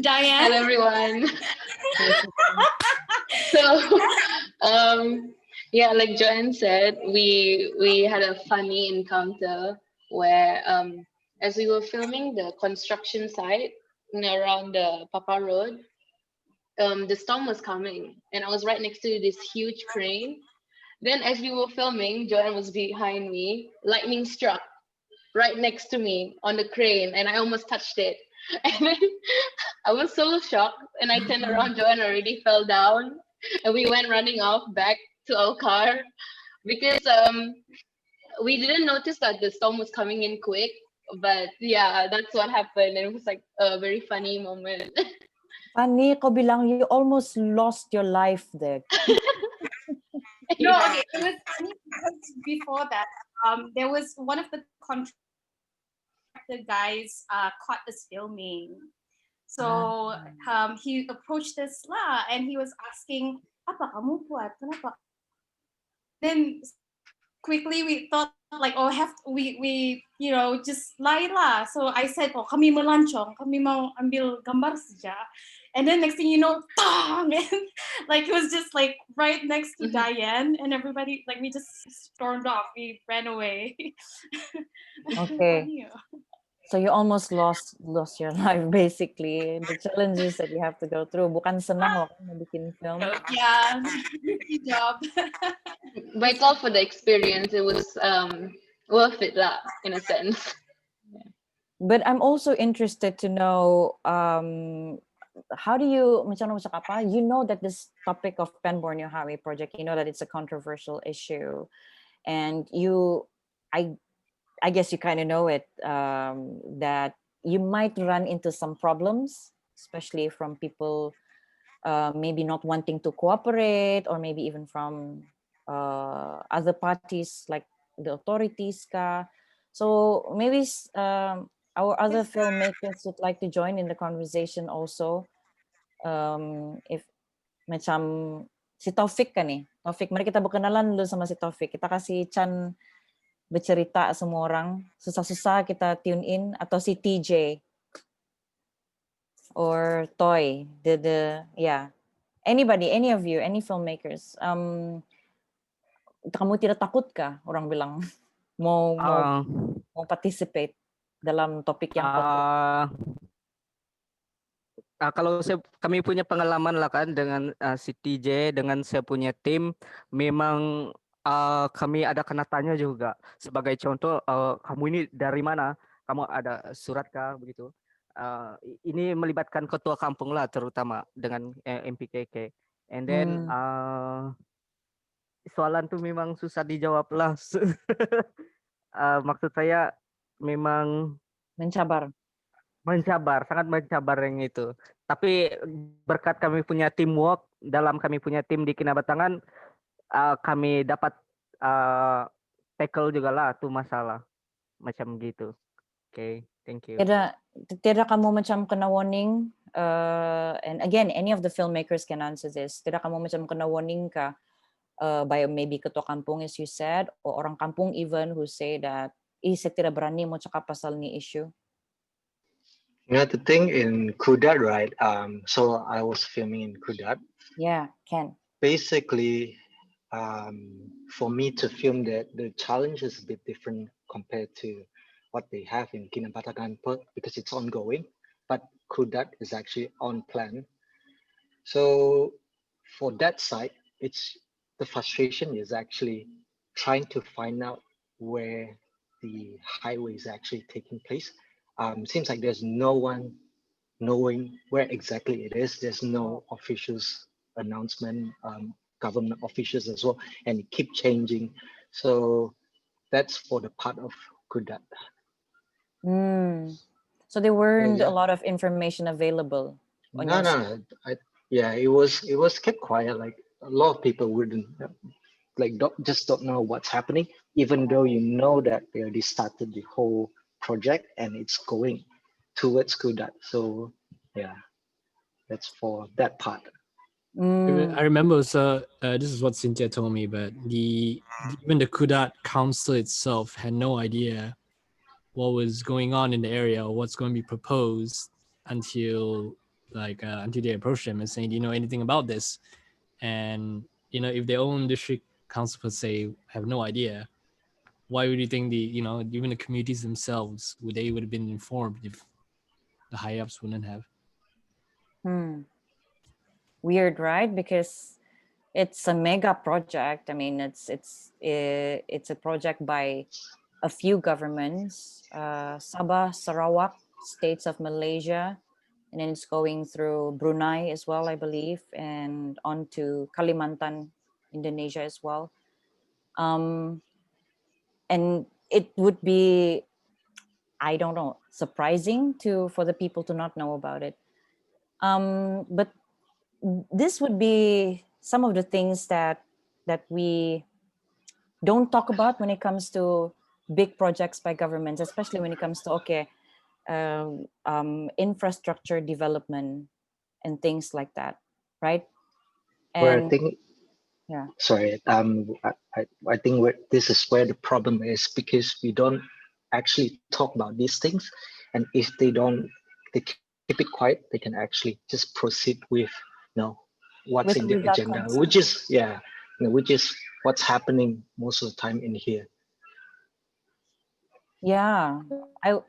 Diane? Hello, everyone. So, yeah, like Joanne said, we had a funny encounter where as we were filming the construction site around the Papa Road, the storm was coming, and I was right next to this huge crane. Then as we were filming, Joanne was behind me, lightning struck right next to me on the crane, and I almost touched it. And then I was so shocked, and I turned around, Joanne already fell down, and we went running off back to our car because we didn't notice that the storm was coming in quick. But yeah, that's what happened, and it was like a very funny moment. Funny, ko bilang you almost lost your life there. No, okay, it was funny because before that, there was one of the contractor guys caught us filming. So he approached us lah, and he was asking, "Apa kamu buat? Kenapa?" Then quickly we thought like, oh, we just lie lah. So I said, oh, kami melancong, kami mau ambil gambar saja. And then next thing you know, tong, and like it was just like right next to Diane, and everybody like we just stormed off. We ran away. Okay. Funny. So you almost lost your life basically. The challenges that you have to go through. Bukan senang loh kan bikin film. Yeah, good job. But it's all for the experience. It was worth it lah, in a sense. But I'm also interested to know how do you you know that this topic of Pan Borneo Highway project, you know that it's a controversial issue, and I guess you kind of know it, that you might run into some problems, especially from people maybe not wanting to cooperate, or maybe even from other parties like the authorities. So maybe our other filmmakers would like to join in the conversation also. If macam si Taufik kan nih, Taufik, mari kita berkenalan dulu sama si Taufik. Kita kasih Chan bercerita semua orang, susah-susah kita tune in, atau si TJ or Toy, anybody, any of you, any filmmakers, kamu tidak takut kah orang bilang mau participate dalam topik yang kalau kami punya pengalaman lah kan dengan si TJ, dengan saya punya tim, memang kami ada kena tanya juga. Sebagai contoh, kamu ini dari mana? Kamu ada surat kah begitu? Ini melibatkan ketua kampung lah, terutama dengan MPKK. And then soalan tuh memang susah dijawab lah. Maksud saya memang mencabar, sangat mencabar yang itu. Tapi berkat kami punya teamwork, dalam kami punya tim di Kinabatangan, kami dapat tackle juga lah tuh masalah macam gitu. Okay, thank you. Tidak kamu macam kena warning, and again any of the filmmakers can answer this. Tidak kamu macam kena warning kah by maybe ketua kampung, as you said, or orang kampung even who say that saya tidak berani mau cakap pasal ni issue. You know, the thing in Kudat, right? So I was filming in Kudat. Yeah, Ken. Basically, for me to film that, the challenge is a bit different compared to what they have in Kinabatangan because it's ongoing, but Kudat is actually on plan. So for that side, the frustration is actually trying to find out where the highway is actually taking place. Seems like there's no one knowing where exactly it is. There's no officials announcement, government officials as well, and it keep changing. So that's for the part of Kudat. So there weren't a lot of information available. No. It was kept quiet. Like a lot of people wouldn't don't know what's happening, even though you know that they already started the whole project and it's going towards Kudat. So yeah, that's for that part. I remember, so this is what Cynthia told me, but even the Kudat council itself had no idea what was going on in the area or what's going to be proposed until they approached them and saying, do you know anything about this? And if their own district council per se have no idea, why would you think even the communities themselves would have been informed if the high ups wouldn't have? Weird, right? Because it's a mega project. I mean, it's a project by a few governments, Sabah, Sarawak, states of Malaysia, and then it's going through Brunei as well, I believe, and on to Kalimantan, Indonesia as well. And it would be, I don't know, surprising for the people to not know about it. But this would be some of the things that we don't talk about when it comes to big projects by governments, especially when it comes to, infrastructure development and things like that, right? Where I And think, yeah, sorry, I think this is where the problem is, because we don't actually talk about these things, and if they keep it quiet, they can actually just proceed with, what's in the without agenda, which consent. is which is what's happening most of the time in here. Yeah, But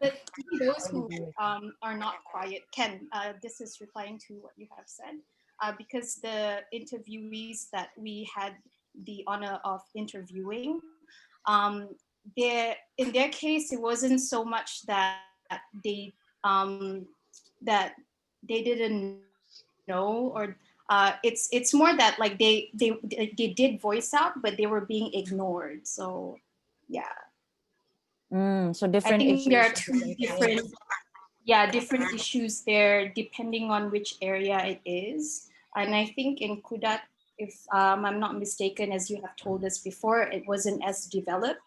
those who are not quiet can, this is replying to what you have said, because the interviewees that we had the honor of interviewing, in their case, it wasn't so much that that they didn't know, or it's more that like they did voice out, but they were being ignored. So yeah. So I different think there issues are at the two same time. different issues there depending on which area it is. And I think in Kudat, if I'm not mistaken, as you have told us before, it wasn't as developed.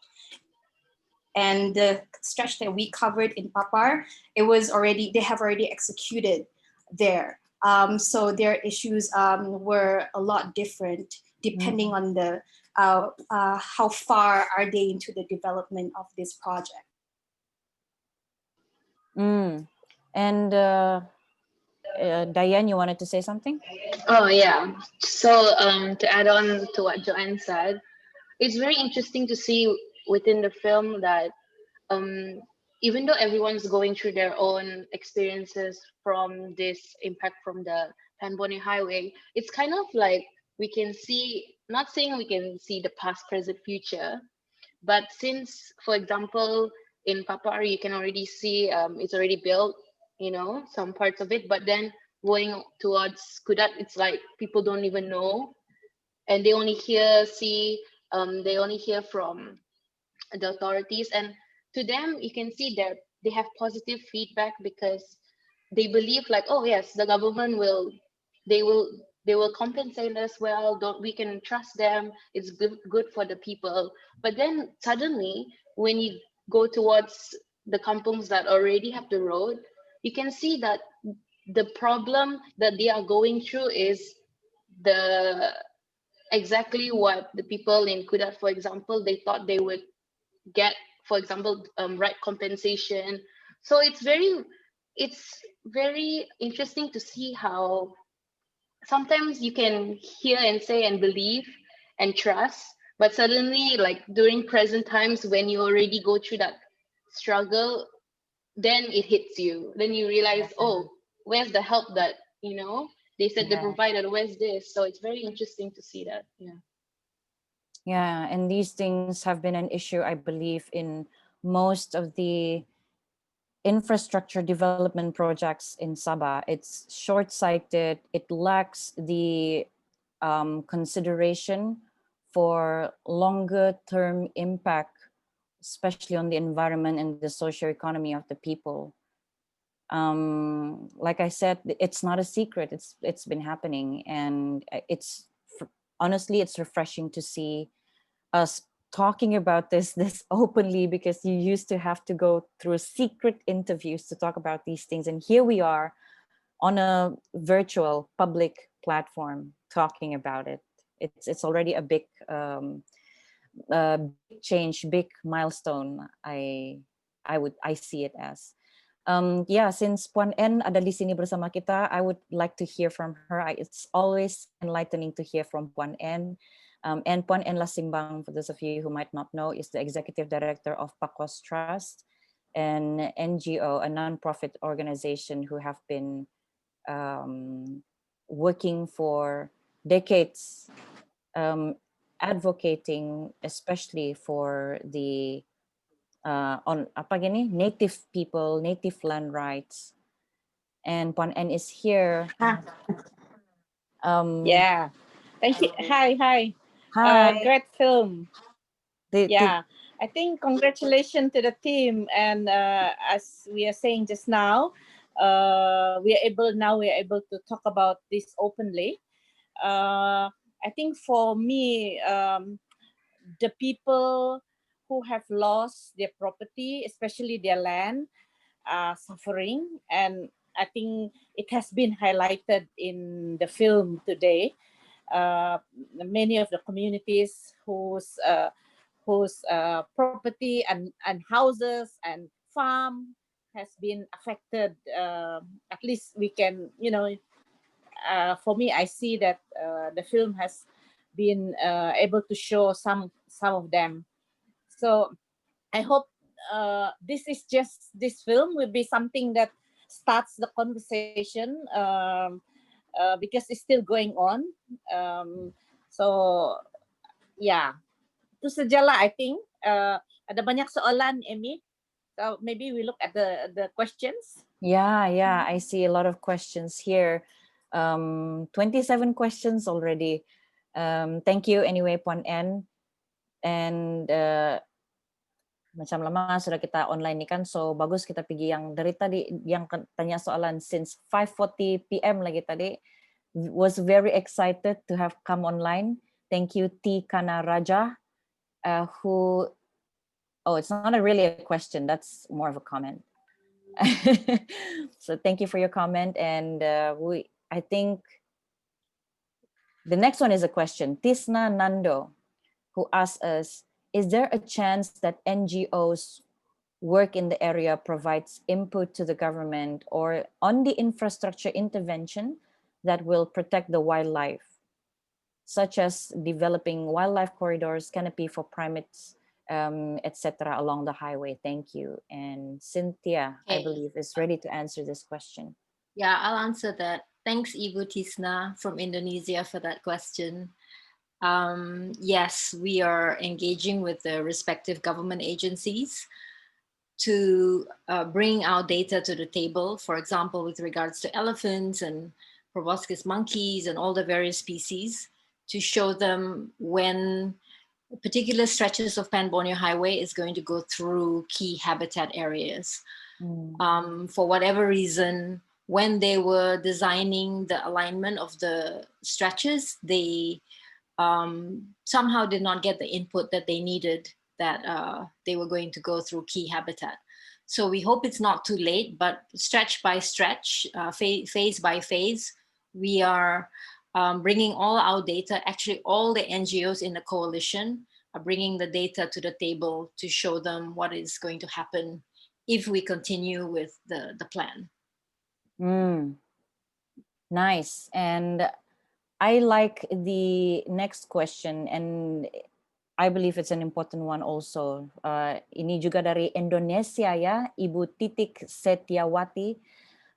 And the stretch that we covered in Papar, they have already executed there. So their issues were a lot different depending on the how far are they into the development of this project. And Diane, you wanted to say something? Oh yeah. So to add on to what Joanne said, it's very interesting to see within the film that even though everyone's going through their own experiences from this impact from the Pan Borneo Highway, it's kind of like we can see, not saying we can see the past, present, future, but since, for example, in Papar, you can already see it's already built, some parts of it, but then going towards Kudat, it's like people don't even know, and they only they only hear from the authorities, and to them you can see that they have positive feedback because they believe like, oh yes, the government they will compensate us well, don't we can trust them, it's good for the people. But then suddenly when you go towards the kampungs that already have the road, you can see that the problem that they are going through is the exactly what the people in Kudat, for example, they thought they would get, for example, right compensation. So it's very interesting to see how sometimes you can hear and say and believe and trust, but suddenly like during present times when you already go through that struggle, then it hits you, then you realize, oh, where's the help that they said they provided, where's this? So it's very interesting to see that. Yeah, and these things have been an issue, I believe, in most of the infrastructure development projects in Sabah. It's short-sighted. It lacks the consideration for longer-term impact, especially on the environment and the socio-economy of the people. Like I said, it's not a secret. It's been happening, and honestly, it's refreshing to see us talking about this openly, because you used to have to go through secret interviews to talk about these things, and here we are on a virtual public platform talking about it. It's already a big change, big milestone. I see it as. Yeah, since Puan N ada di sini bersama kita, I would like to hear from her. It's always enlightening to hear from Puan N. And Puan N Lasimbang, for those of you who might not know, is the executive director of Pakos Trust, an NGO, a non-profit organization who have been working for decades, advocating especially for the native people, native land rights. And Puan N is here. Yeah. Thank you. Hi. Hi. Great film. I think congratulations to the team. And as we are saying just now, we are able to talk about this openly. I think for me, the people who have lost their property, especially their land, suffering, and I think it has been highlighted in the film today. Many of the communities whose property and houses and farm has been affected. At least we can, for me, I see that the film has been able to show some of them. So I hope this film will be something that starts the conversation, because it's still going on. So yeah, itu sajalah I think. Ada banyak soalan, Emmy. So maybe we look at the questions. Yeah, I see a lot of questions here. 27 questions already. Thank you anyway, Puan N. And macam lama sudah kita online nih kan, so bagus kita pergi yang dari tadi yang tanya soalan since 5:40 PM lagi tadi. Was very excited to have come online. Thank you T. Kana Raja, who, it's not really a question, that's more of a comment. So thank you for your comment, and I think the next one is a question. Tisna Nando, who asked us, is there a chance that NGOs work in the area provides input to the government or on the infrastructure intervention that will protect the wildlife, such as developing wildlife corridors, canopy for primates, etc. along the highway? Thank you. And Cynthia, I believe, is ready to answer this question. Yeah, I'll answer that. Thanks, Ibu Tisna from Indonesia, for that question. Yes, we are engaging with the respective government agencies to bring our data to the table, for example, with regards to elephants and proboscis monkeys and all the various species, to show them when particular stretches of Pan Borneo Highway is going to go through key habitat areas. For whatever reason, when they were designing the alignment of the stretches, they somehow did not get the input that they needed, that they were going to go through key habitat. So we hope it's not too late, but stretch by stretch, phase by phase, we are bringing all our data. Actually, all the NGOs in the coalition are bringing the data to the table to show them what is going to happen if we continue with the plan. Nice. And I like the next question, and I believe it's an important one also. Ini juga dari Indonesia ya, Ibu Titik Setiawati.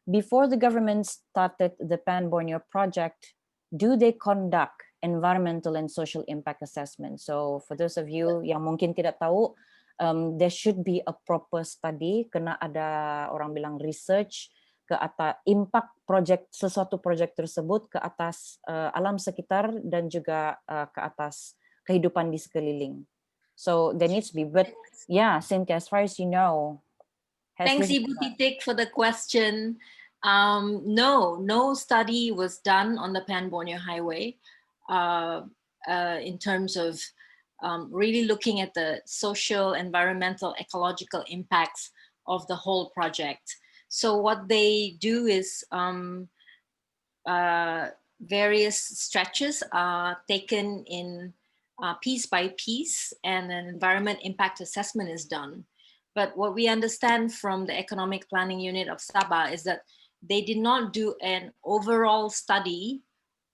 Before the government started the Pan Borneo project, do they conduct environmental and social impact assessment? So for those of you yang mungkin tidak tahu, there should be a proper study, kena ada orang bilang research ke atas impact project, sesuatu project tersebut ke atas alam sekitar dan juga ke atas kehidupan di sekeliling. So there needs to be, but yeah, Cynthia, as far as you know. Thanks, Ibu Titik, for the question. No study was done on the Pan Borneo Highway in terms of really looking at the social, environmental, ecological impacts of the whole project. So what they do is various stretches are taken in piece by piece, and an environment impact assessment is done. But what we understand from the economic planning unit of Sabah is that they did not do an overall study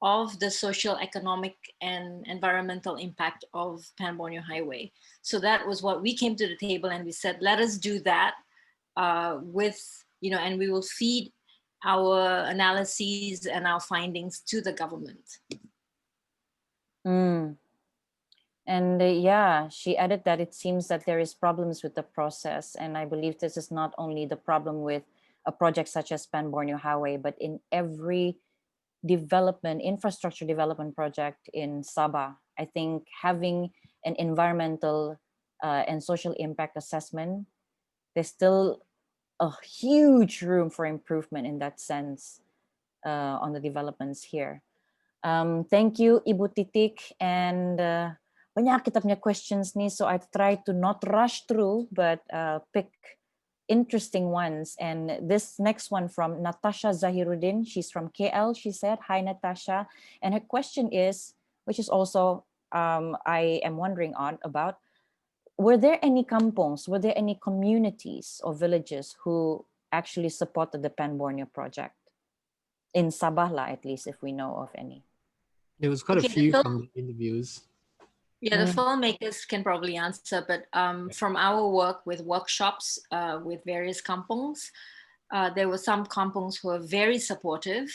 of the social, economic, and environmental impact of Pan Borneo Highway. So that was what we came to the table and we said, let us do that and we will feed our analyses and our findings to the government. And yeah, she added that it seems that there is problems with the process. And I believe this is not only the problem with a project such as Pan Borneo Highway, but in every infrastructure development project in Sabah. I think having an environmental and social impact assessment, there's still a huge room for improvement in that sense on the developments here. Thank you, Ibu Titik. And banyak kita punya questions nih, so I try to not rush through, but pick interesting ones. And this next one from Natasha Zahiruddin, she's from KL. She said, hi, Natasha. And her question is, which is also I am wondering about, were there any kampongs, were there any communities or villages who actually supported the Pan Borneo project? In Sabah, at least, if we know of any. There was quite a few from the interviews. Yeah, the filmmakers can probably answer, but from our work with workshops with various kampongs, there were some kampongs who were very supportive.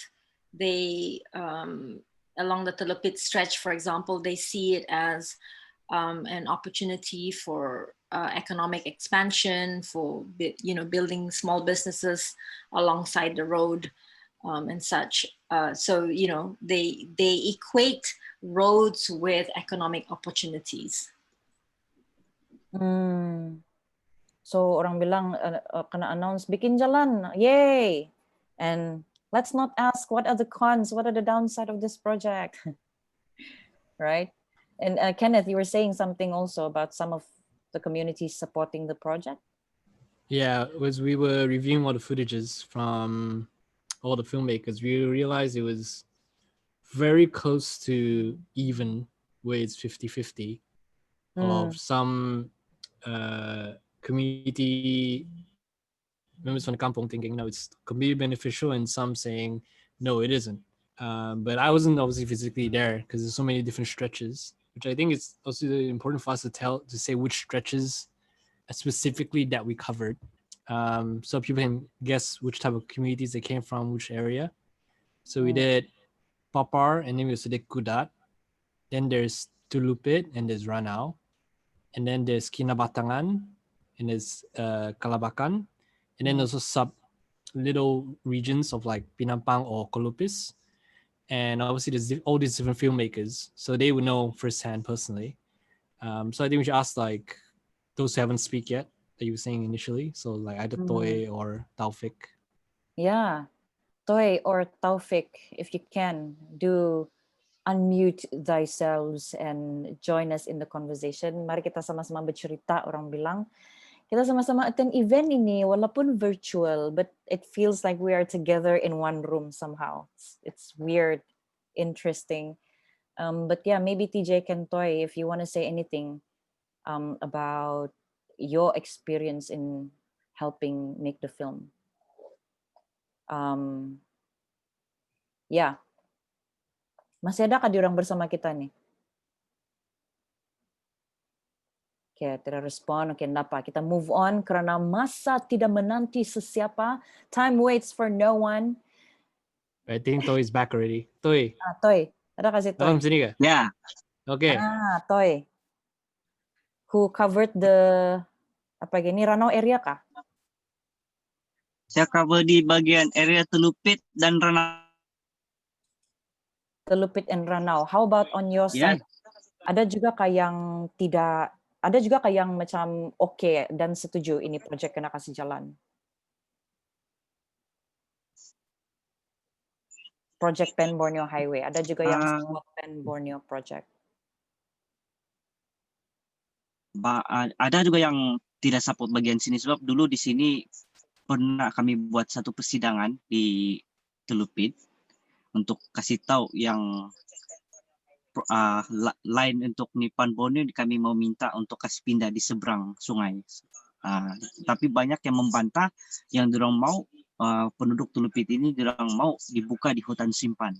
They, along the Telopit stretch, for example, they see it as an opportunity for economic expansion, for building small businesses alongside the road and such. So they equate roads with economic opportunities. So orang bilang kena announce bikin jalan, yay! And let's not ask what are the cons, what are the downside of this project, right? And Kenneth, you were saying something also about some of the communities supporting the project. Yeah, as we were reviewing all the footages from all the filmmakers, we realized it was very close to even, where it's 50-50 of some community members from the kampong thinking, no, it's community beneficial, and some saying, no, it isn't. But I wasn't obviously physically there because there's so many different stretches, which I think it's also important for us to say which stretches specifically that we covered. So people can guess which type of communities they came from, which area. So we did Papar, and then we also did Kudat. Then there's Tulupit, and there's Ranau. And then there's Kinabatangan, and there's Kalabakan. And then also little regions of like Pinampang or Kolopis. And obviously there's all these different filmmakers, so they would know firsthand personally. So I think we should ask like those who haven't speak yet that you were saying initially. So like either Toy or Taufik. Yeah, Toy or Taufik, if you can, do unmute thyself and join us in the conversation. Mari kita sama-sama bercerita, orang bilang. Kita sama-sama attend event ini, walaupun virtual, but it feels like we are together in one room somehow. It's weird, interesting. But yeah, maybe TJ can Toy, if you want to say anything about your experience in helping make the film. Yeah. Masih ada kah diorang bersama kita nih? Oke, tidak respon. Oke, enggak apa. Kita move on karena masa tidak menanti sesiapa. Time waits for no one. I think Toy is back already. Toy. Toy. Ada kasih Toy? Sini ka? Yeah. Okay. Toy. Who covered the Ranau area kah? Saya cover di bagian area Telupit dan Ranau. Telupit and Ranau. How about on your side? Ada juga kah yang tidak, ada juga kah yang macam okay dan setuju ini project kena kasih jalan? Project Pan Borneo Highway. Ada juga yang support Pan Borneo project. Ada juga yang tidak support bagian sini, sebab dulu di sini pernah kami buat satu persidangan di Telupit untuk kasih tahu yang lain untuk Pan Borneo, kami mau minta untuk kasih pindah di seberang sungai. Tapi banyak yang membantah, yang dorang mau penduduk Telupit ini dorang mau dibuka di hutan simpan.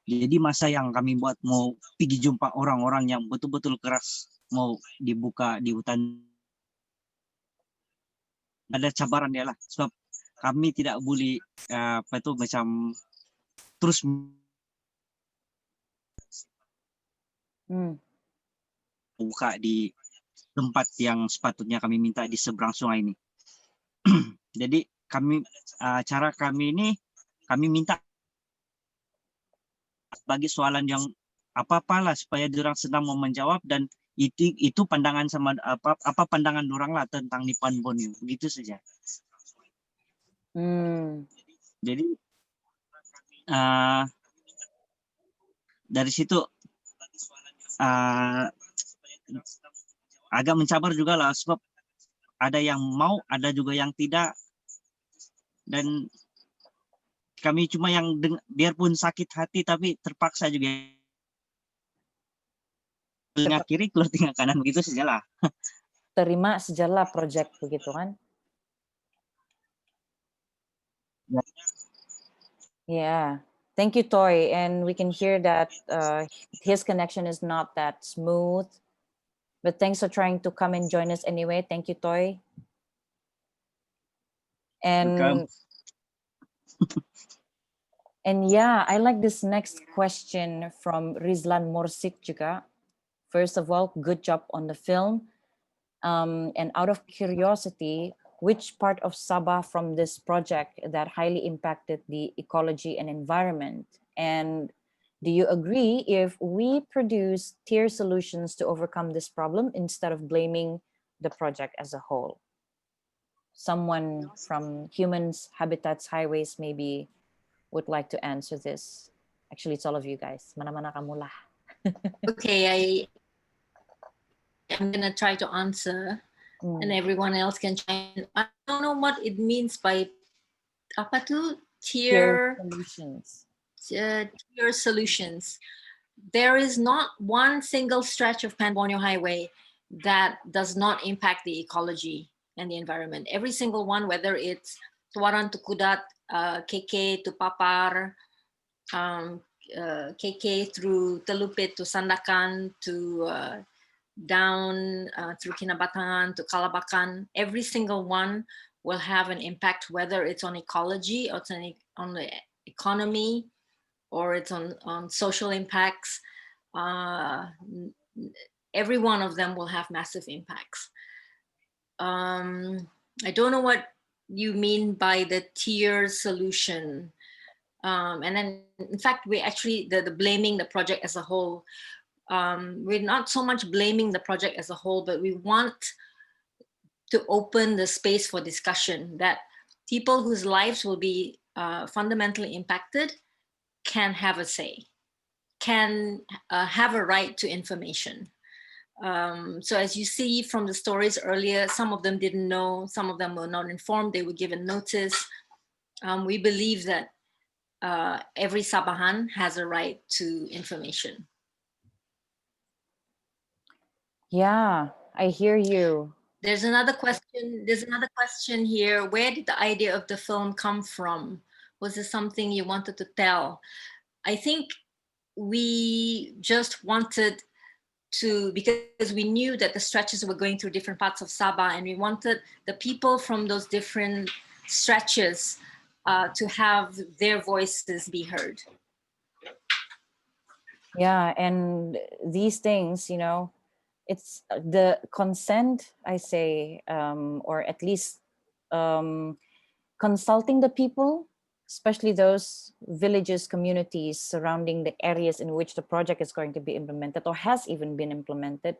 Jadi masa yang kami buat mau pergi jumpa orang-orang yang betul-betul keras mau dibuka di hutan, ada cabaran dia lah, sebab kami tidak boleh macam terus buka di tempat yang sepatutnya kami minta di seberang sungai ini. Jadi kami cara kami ini, kami minta bagi soalan yang apa-apalah supaya diorang senang mau menjawab, dan itu pandangan sama apa pandangan diorang lah tentang Pan Borneo, begitu saja. Jadi dari situ agak mencabar juga lah, sebab ada yang mau, ada juga yang tidak. Dan kami cuma yang biarpun sakit hati tapi terpaksa juga telinga kiri keluar telinga kanan begitu sajalah. Terima sejalah project begitu kan? Yeah. Thank you, Toy. And we can hear that his connection is not that smooth. But thanks for trying to come and join us anyway. Thank you, Toy. And and yeah, I like this next question from Rizlan Morsik juga. First of all, good job on the film. And out of curiosity, which part of Sabah from this project that highly impacted the ecology and environment? And do you agree if we produce tier solutions to overcome this problem instead of blaming the project as a whole? Someone from Humans, Habitats, Highways maybe would like to answer this. Actually, it's all of you guys. Mana-mana kamu lah. Okay, I'm gonna try to answer, and everyone else can chime in. I don't know what it means by apa tu tier solutions. Tier solutions. There is not one single stretch of Pan Borneo Highway that does not impact the ecology and the environment. Every single one, whether it's Tuaran to Kudat, KK to Papar, KK through Telupit to Sandakan to down through Kinabatangan to Kalabakan, every single one will have an impact, whether it's on ecology or it's on the economy or it's on social impacts. Every one of them will have massive impacts. I don't know what you mean by the tier solution. And then, in fact, we actually, the blaming the project as a whole, we're not so much blaming the project as a whole, but we want to open the space for discussion that people whose lives will be fundamentally impacted can have a say, can have a right to information. So as you see from the stories earlier, some of them didn't know, some of them were not informed, they were given notice. We believe that every Sabahan has a right to information. Yeah, I hear you. There's another question here. Where did the idea of the film come from? Was this something you wanted to tell? I think we just wanted to, because we knew that the stretches were going through different parts of Sabah, and we wanted the people from those different stretches to have their voices be heard. Yeah, and these things, you know, it's the consent, I say, or at least consulting the people, especially those villages, communities surrounding the areas in which the project is going to be implemented or has even been implemented,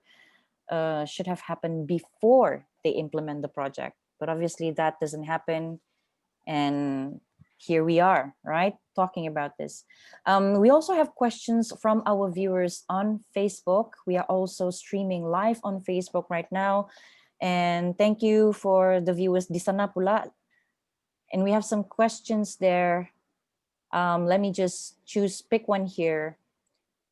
should have happened before they implement the project. But obviously that doesn't happen. And here we are, right? Talking about this. We also have questions from our viewers on Facebook. We are also streaming live on Facebook right now. And thank you for the viewers di sana pula. And we have some questions there. Let me just pick one here.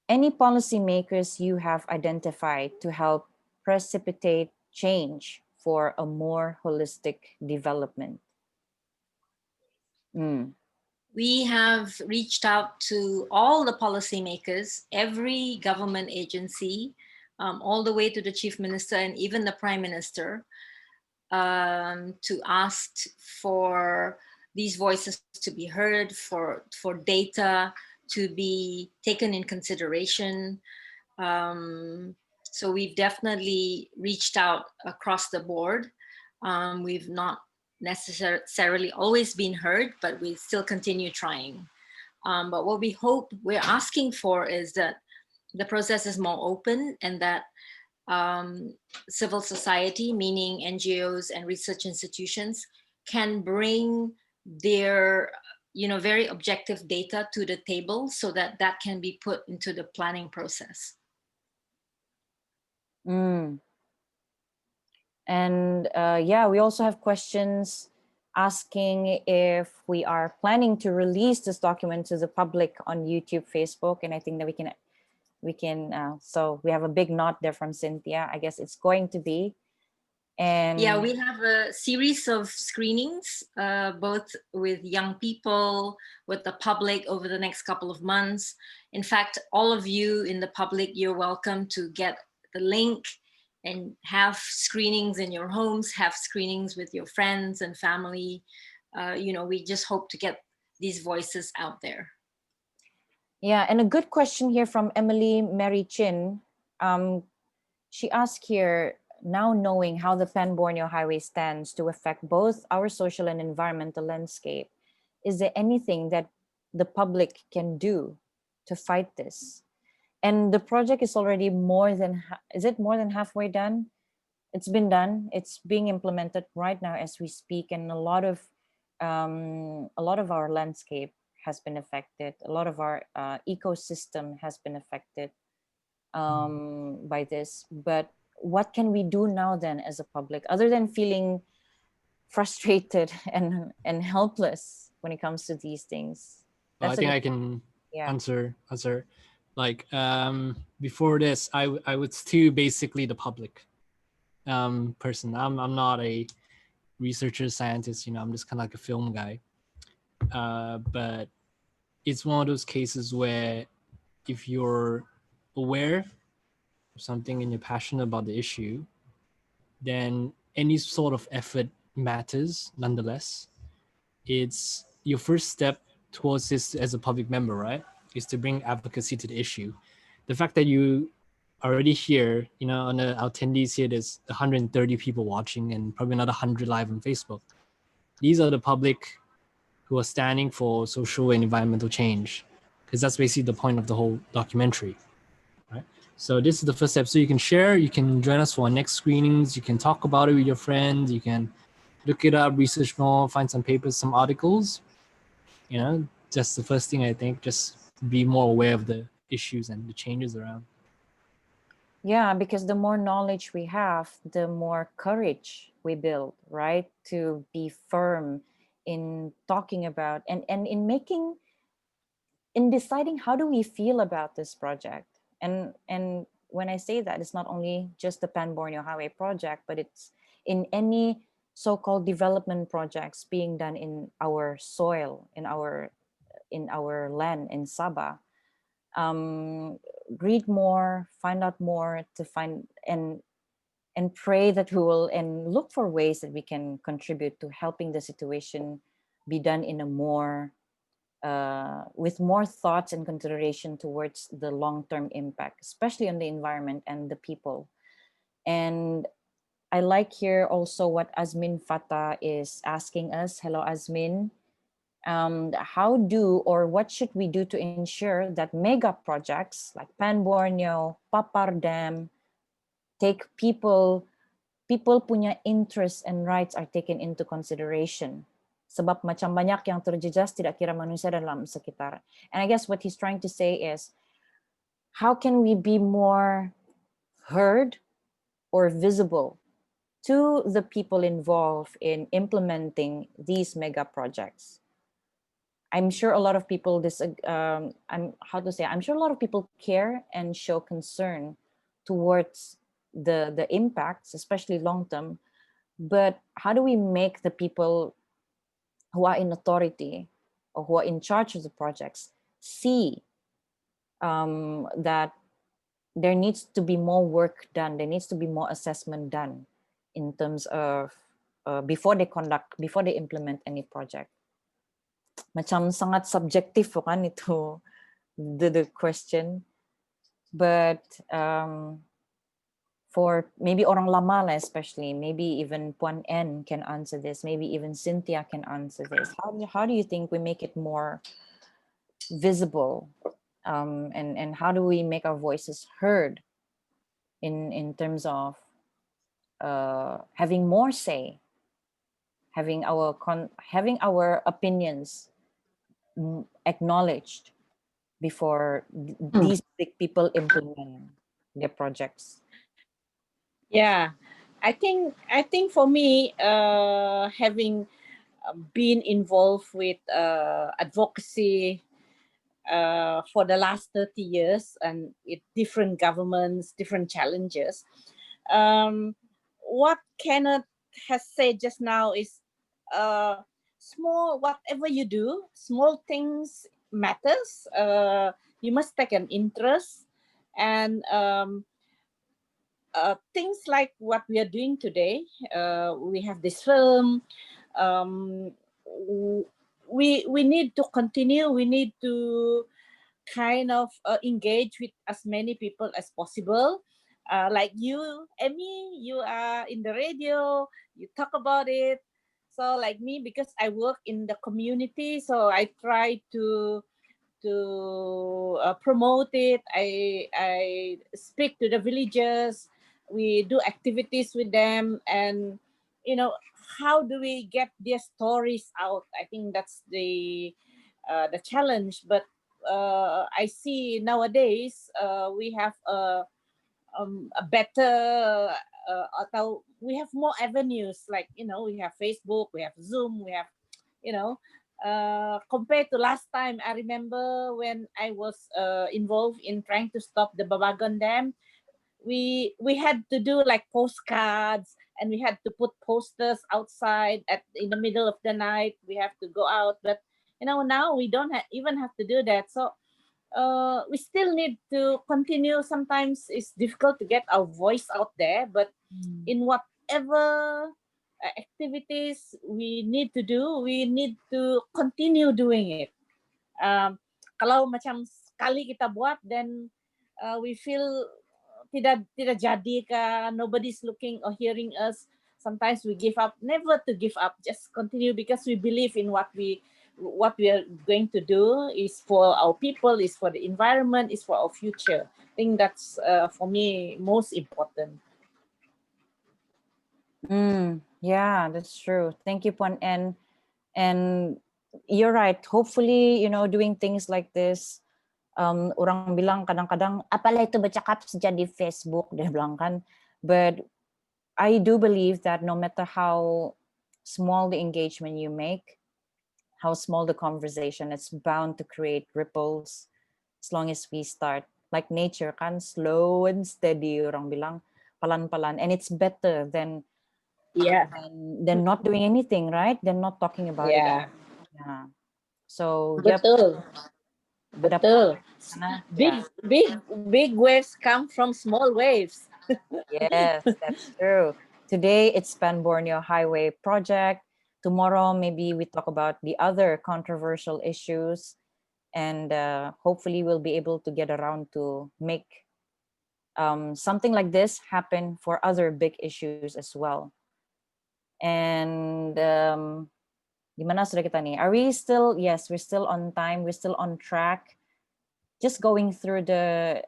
Any policymakers you have identified to help precipitate change for a more holistic development? We have reached out to all the policymakers, every government agency, all the way to the chief minister and even the prime minister, to ask for these voices to be heard, for data to be taken in consideration. So we've definitely reached out across the board. We've not necessarily always been heard, but we still continue trying. But what we're asking for is that the process is more open and that civil society, meaning NGOs and research institutions, can bring their very objective data to the table so that that can be put into the planning process. And yeah, we also have questions asking if we are planning to release this document to the public on YouTube, Facebook, and I think that we can. So we have a big nod there from Cynthia. I guess it's going to be. And yeah, we have a series of screenings, both with young people, with the public over the next couple of months. In fact, all of you in the public, you're welcome to get the link and have screenings in your homes, have screenings with your friends and family. We just hope to get these voices out there. Yeah, and a good question here from Emily Mary Chin. She asked here, now knowing how the Pan Borneo Highway stands to affect both our social and environmental landscape, is there anything that the public can do to fight this? And the project is already is it more than halfway done? It's been done. It's being implemented right now as we speak, and a lot of our landscape has been affected. A lot of our ecosystem has been affected by this. But what can we do now then as a public, other than feeling frustrated and helpless when it comes to these things? I think I can answer. Like before this, I was still basically the public person. I'm not a researcher, scientist. I'm just kind of like a film guy. But it's one of those cases where if you're aware of something and you're passionate about the issue, then any sort of effort matters nonetheless. It's your first step towards this as a public member, right? Is to bring advocacy to the issue. The fact that you are already here, on our attendees here, there's 130 people watching and probably another 100 live on Facebook. These are the public who are standing for social and environmental change, because that's basically the point of the whole documentary, right? So this is the first step. So you can share, you can join us for our next screenings, you can talk about it with your friends, you can look it up, research more, find some papers, some articles. Just the first thing, I think, just be more aware of the issues and the changes around. Yeah, because the more knowledge we have, the more courage we build, right? To be firm in talking about and in deciding how do we feel about this project. And when I say that, it's not only just the Pan Borneo Highway project, but it's in any so-called development projects being done in our soil, in our land in Sabah. Read more, find out more, to find and pray that we will, and look for ways that we can contribute to helping the situation be done in a more with more thoughts and consideration towards the long-term impact, especially on the environment and the people. And I like here also what Azmin Fata is asking us. Hello, Azmin. How do or what should we do to ensure that mega projects like Pan Borneo, Papar Dam, take people punya interests and rights are taken into consideration? Sebab macam banyak yang terjejas tidak kira manusia dalam sekitar. And I guess what he's trying to say is, how can we be more heard or visible to the people involved in implementing these mega projects? I'm sure a lot of people I'm sure a lot of people care and show concern towards the impacts, especially long term. But how do we make the people who are in authority or who are in charge of the projects see that there needs to be more work done, there needs to be more assessment done in terms of before they implement any project? Macam sangat subjective kan itu the question, but for maybe orang lama lah, especially maybe even Puan N can answer this, maybe even Cynthia can answer this. How do you think we make it more visible, and how do we make our voices heard in terms of having more say, having our opinions acknowledged before these big people implement their projects? Yeah, I think for me, having been involved with advocacy for the last 30 years and with different governments, different challenges, what Kenneth has said just now is small, whatever you do, small things matters. You must take an interest, and things like what we are doing today. We have this film. We need to continue. We need to kind of engage with as many people as possible. Like you, Emmy, you are in the radio. You talk about it. So like me, because I work in the community, so I try to promote it. I speak to the villagers. We do activities with them, and how do we get their stories out? I think that's the challenge. But I see nowadays we have a better we have more avenues, like we have Facebook, we have Zoom, we have compared to last time. I remember when I was involved in trying to stop the Babagon Dam, we had to do like postcards, and we had to put posters outside in the middle of the night. We have to go out, but now we don't even have to do that. So we still need to continue. Sometimes it's difficult to get our voice out there, but in whatever activities we need to do, we need to continue doing it. Kalau macam sekali kita buat, then we feel tidak jadi ka, nobody's looking or hearing us. Sometimes we give up. Never to give up, just continue, because we believe in what we are going to do is for our people, is for the environment, is for our future. I think that's for me most important. Yeah, that's true. Thank you, Puan En. And you're right. Hopefully, doing things like this, orang bilang kadang-kadang, apalah itu bercakap saja di Facebook, dia bilang kan. But I do believe that no matter how small the engagement you make, how small the conversation, it's bound to create ripples as long as we start. Like nature kan, slow and steady, orang bilang, palan-palan. And it's better than not doing anything, right? Than not talking about it. Yeah. So Betul. Yep. Betul. Big waves come from small waves. Yes, that's true. Today it's Pan Borneo Highway project. Tomorrow maybe we talk about the other controversial issues, and hopefully we'll be able to get around to make something like this happen for other big issues as well. And gimana sudah kita nih? Are we still? Yes, we're still on time. We're still on track. Just going through the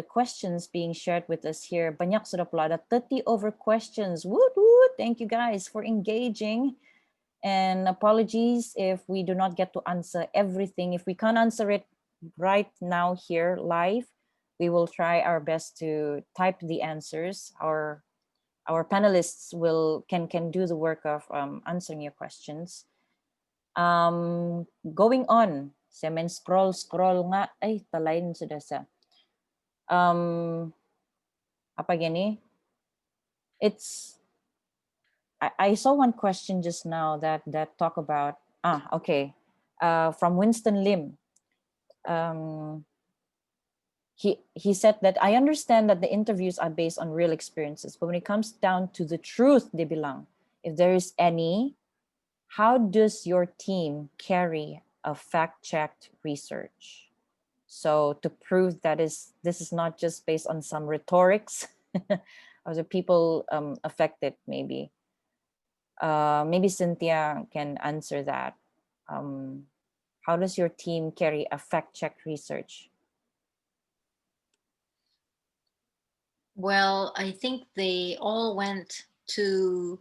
questions being shared with us here. Banyak sudah pula, ada 30 over questions. Woot woot! Thank you guys for engaging. And apologies if we do not get to answer everything. If we can't answer it right now here live, we will try our best to type the answers. Our panelists can do the work of answering your questions. Going on, sa men scroll nga, ay talayin sudah sa. Apa gini? I saw one question just now that talk about okay, from Winston Lim. He said that I understand that the interviews are based on real experiences, but when it comes down to the truth, they belong. If there is any, how does your team carry a fact-checked research? So to prove that this is not just based on some rhetorics of the people affected, maybe. Maybe Cynthia can answer that. How does your team carry a fact-checked research? Well, I think they all went to,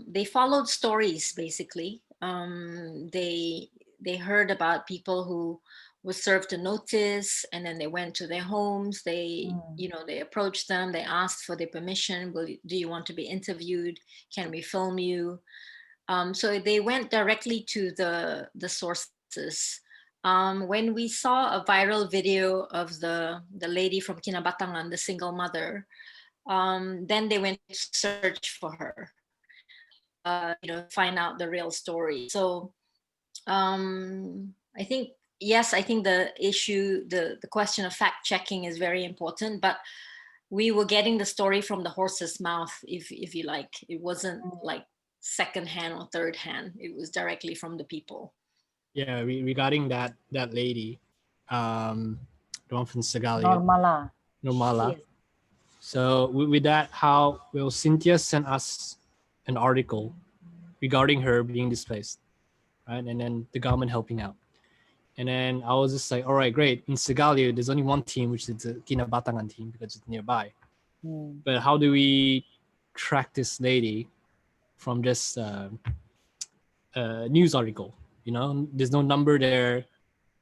they followed stories, basically. They heard about people who was served a notice, and then they went to their homes. They, they approached them. They asked for their permission. Do you want to be interviewed? Can we film you? So they went directly to the sources. When we saw a viral video of the lady from Kinabatangan, the single mother, then they went to search for her, find out the real story. So I think, yes, I think the issue, the question of fact checking is very important, but we were getting the story from the horse's mouth, if you like. It wasn't like second hand or third hand. It was directly from the people. Yeah, regarding that lady, the one from Segalia. Normala. Yes. So with that, Cynthia sent us an article regarding her being displaced, right? And then the government helping out. And then I was just like, all right, great. In Segalia, there's only one team, which is the Kinabatangan team, because it's nearby. But how do we track this lady from just a news article? There's no number there.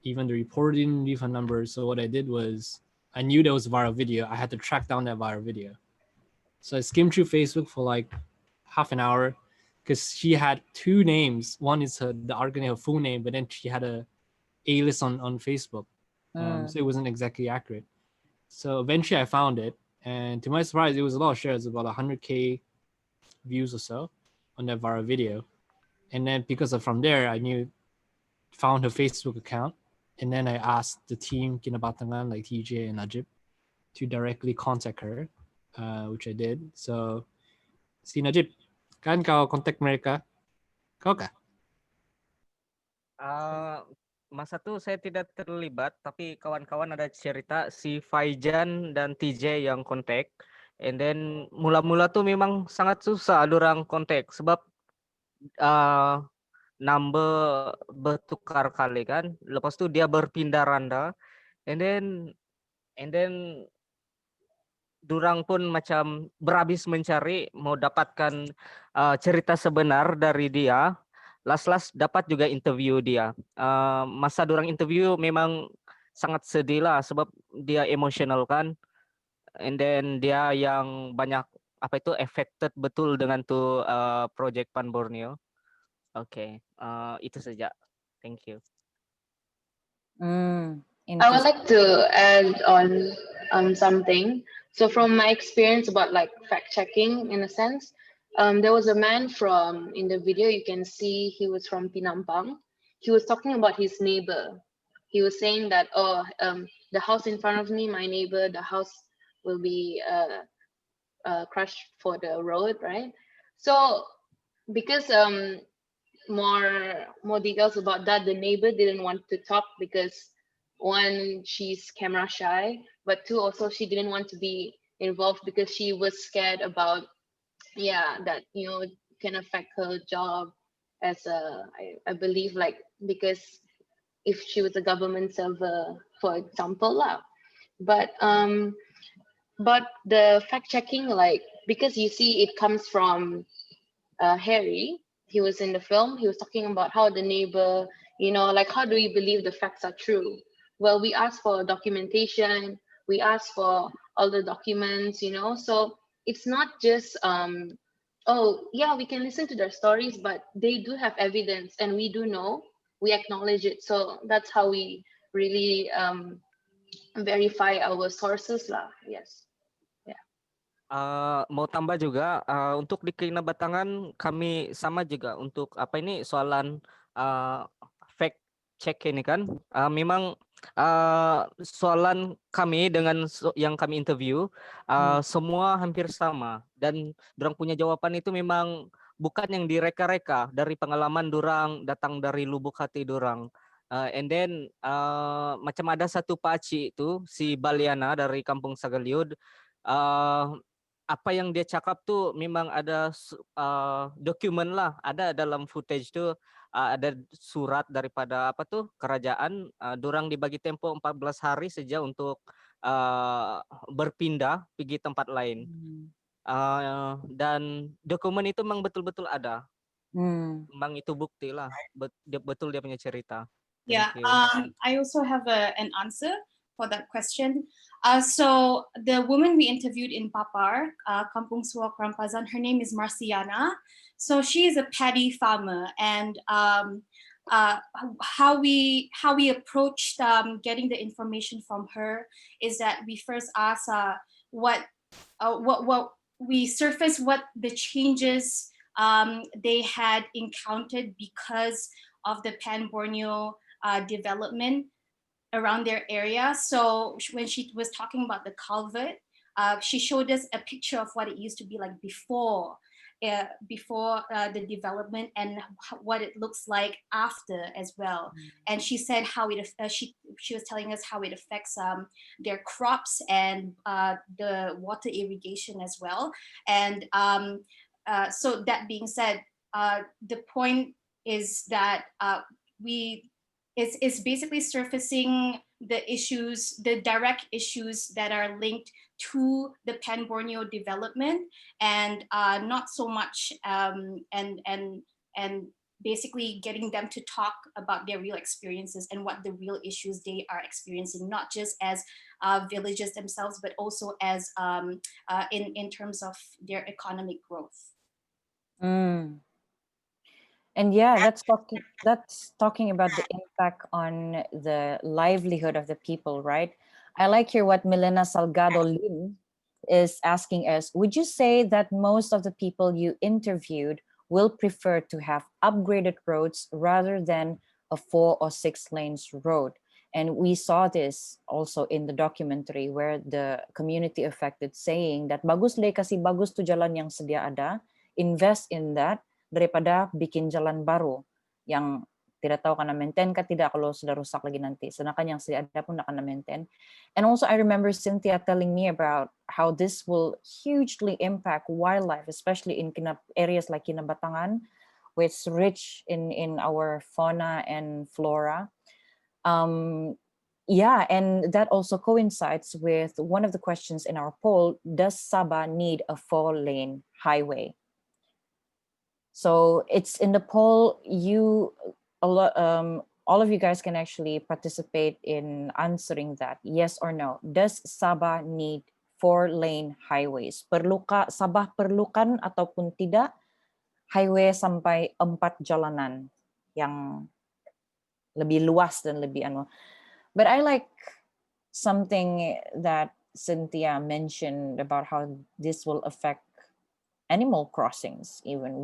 Even the reporter didn't leave a number. So what I did was, I knew there was a viral video. I had to track down that viral video. So I skimmed through Facebook for like half an hour, because she had two names. One is the article, her full name, but then she had a A-list on Facebook. So it wasn't exactly accurate. So eventually I found it. And to my surprise, it was a lot of shares, about 100K views or so on that viral video. And then because of from there, found her Facebook account. And then I asked the team, Kinabatangan, like TJ and Najib, to directly contact her, which I did. So, si Najib, kan kau kontak mereka? Kau kah? Masa tuh saya tidak terlibat, tapi kawan-kawan ada cerita si Faijan dan TJ yang kontak. And then mula-mula tuh memang sangat susah dorang kontak sebab number bertukar kali kan. Lepas tu dia berpindah randa. And then dorang pun macam berhabis mencari mau dapatkan cerita sebenar dari dia. Last dapat juga interview dia. Masa dorang interview memang sangat sedih lah sebab dia emosional kan. And then dia yang banyak affected betul dengan tuh project Pan Borneo. Oke, itu saja. Thank you. I would like to add on something. So from my experience about like fact checking, in a sense, there was a man in the video, you can see he was from Pinampang. He was talking about his neighbor. He was saying that, the house in front of me, my neighbor, the house will be crushed for the road, right? So because more details about that, the neighbor didn't want to talk because one, she's camera shy, but two, also she didn't want to be involved because she was scared about that it can affect her job as I believe, like, because if she was a government server, for example, but the fact checking, like, because you see it comes from Harry. He was in the film. He was talking about how the neighbor, like, how do we believe the facts are true? Well, we asked for documentation. We asked for all the documents, so it's not just, we can listen to their stories, but they do have evidence and we do know, we acknowledge it. So that's how we really verify our sources lah. Yes. Mau tambah juga untuk di Kinabatangan kami sama juga untuk soalan fact check ini kan memang soalan kami dengan yang kami interview semua hampir sama dan dorang punya jawaban itu memang bukan yang direka-reka dari pengalaman dorang datang dari lubuk hati dorang. And then macam ada satu pakcik itu si Baliana dari Kampung Sagaliud, apa yang dia cakap tuh memang ada dokumen lah, ada dalam footage tuh ada surat daripada kerajaan, dorang dibagi tempo 14 hari saja untuk berpindah pergi tempat lain. Dan dokumen itu memang betul-betul ada. Memang itu bukti lah, betul dia punya cerita. Yeah, you. I also have an answer for that question. So the woman we interviewed in Papar, Kampung Suak Rampazan, her name is Marciana. So she is a paddy farmer, and how we approached getting the information from her is that we first asked what we surfaced what the changes they had encountered because of the Pan Borneo development around their area. So when she was talking about the culvert, she showed us a picture of what it used to be like before the development and what it looks like after as well. And she said how it she was telling us how it affects their crops and the water irrigation as well. And so that being said, the point is that it's basically surfacing the issues, the direct issues that are linked to the Pan Borneo development, and not so much and basically getting them to talk about their real experiences and what the real issues they are experiencing, not just as villages themselves, but also as in terms of their economic growth. Mm. And yeah, that's talking about the impact on the livelihood of the people, right? I like here what Milena Salgado Lim is asking us. Would you say that most of the people you interviewed will prefer to have upgraded roads rather than a 4 or 6 lanes road? And we saw this also in the documentary where the community affected saying that bagus le kasi bagus tu jalan yang sedia ada, invest in that daripada bikin jalan baru yang tidak tahu kan na-maintain ka tidak kalau sudah rusak lagi nanti. Sedangkan yang sedia ada pun akan na-maintain. And also I remember Cynthia telling me about how this will hugely impact wildlife, especially in areas like Kinabatangan, which is rich in our fauna and flora. Yeah, and that also coincides with one of the questions in our poll: does Sabah need a 4-lane highway? So it's in the poll. All of you guys can actually participate in answering that, yes or no. Does Sabah need 4-lane highways? Sabah perlukan ataupun tidak highway sampai 4 jalanan yang lebih luas dan lebih anu. But I like something that Cynthia mentioned about how this will affect animal crossings. Even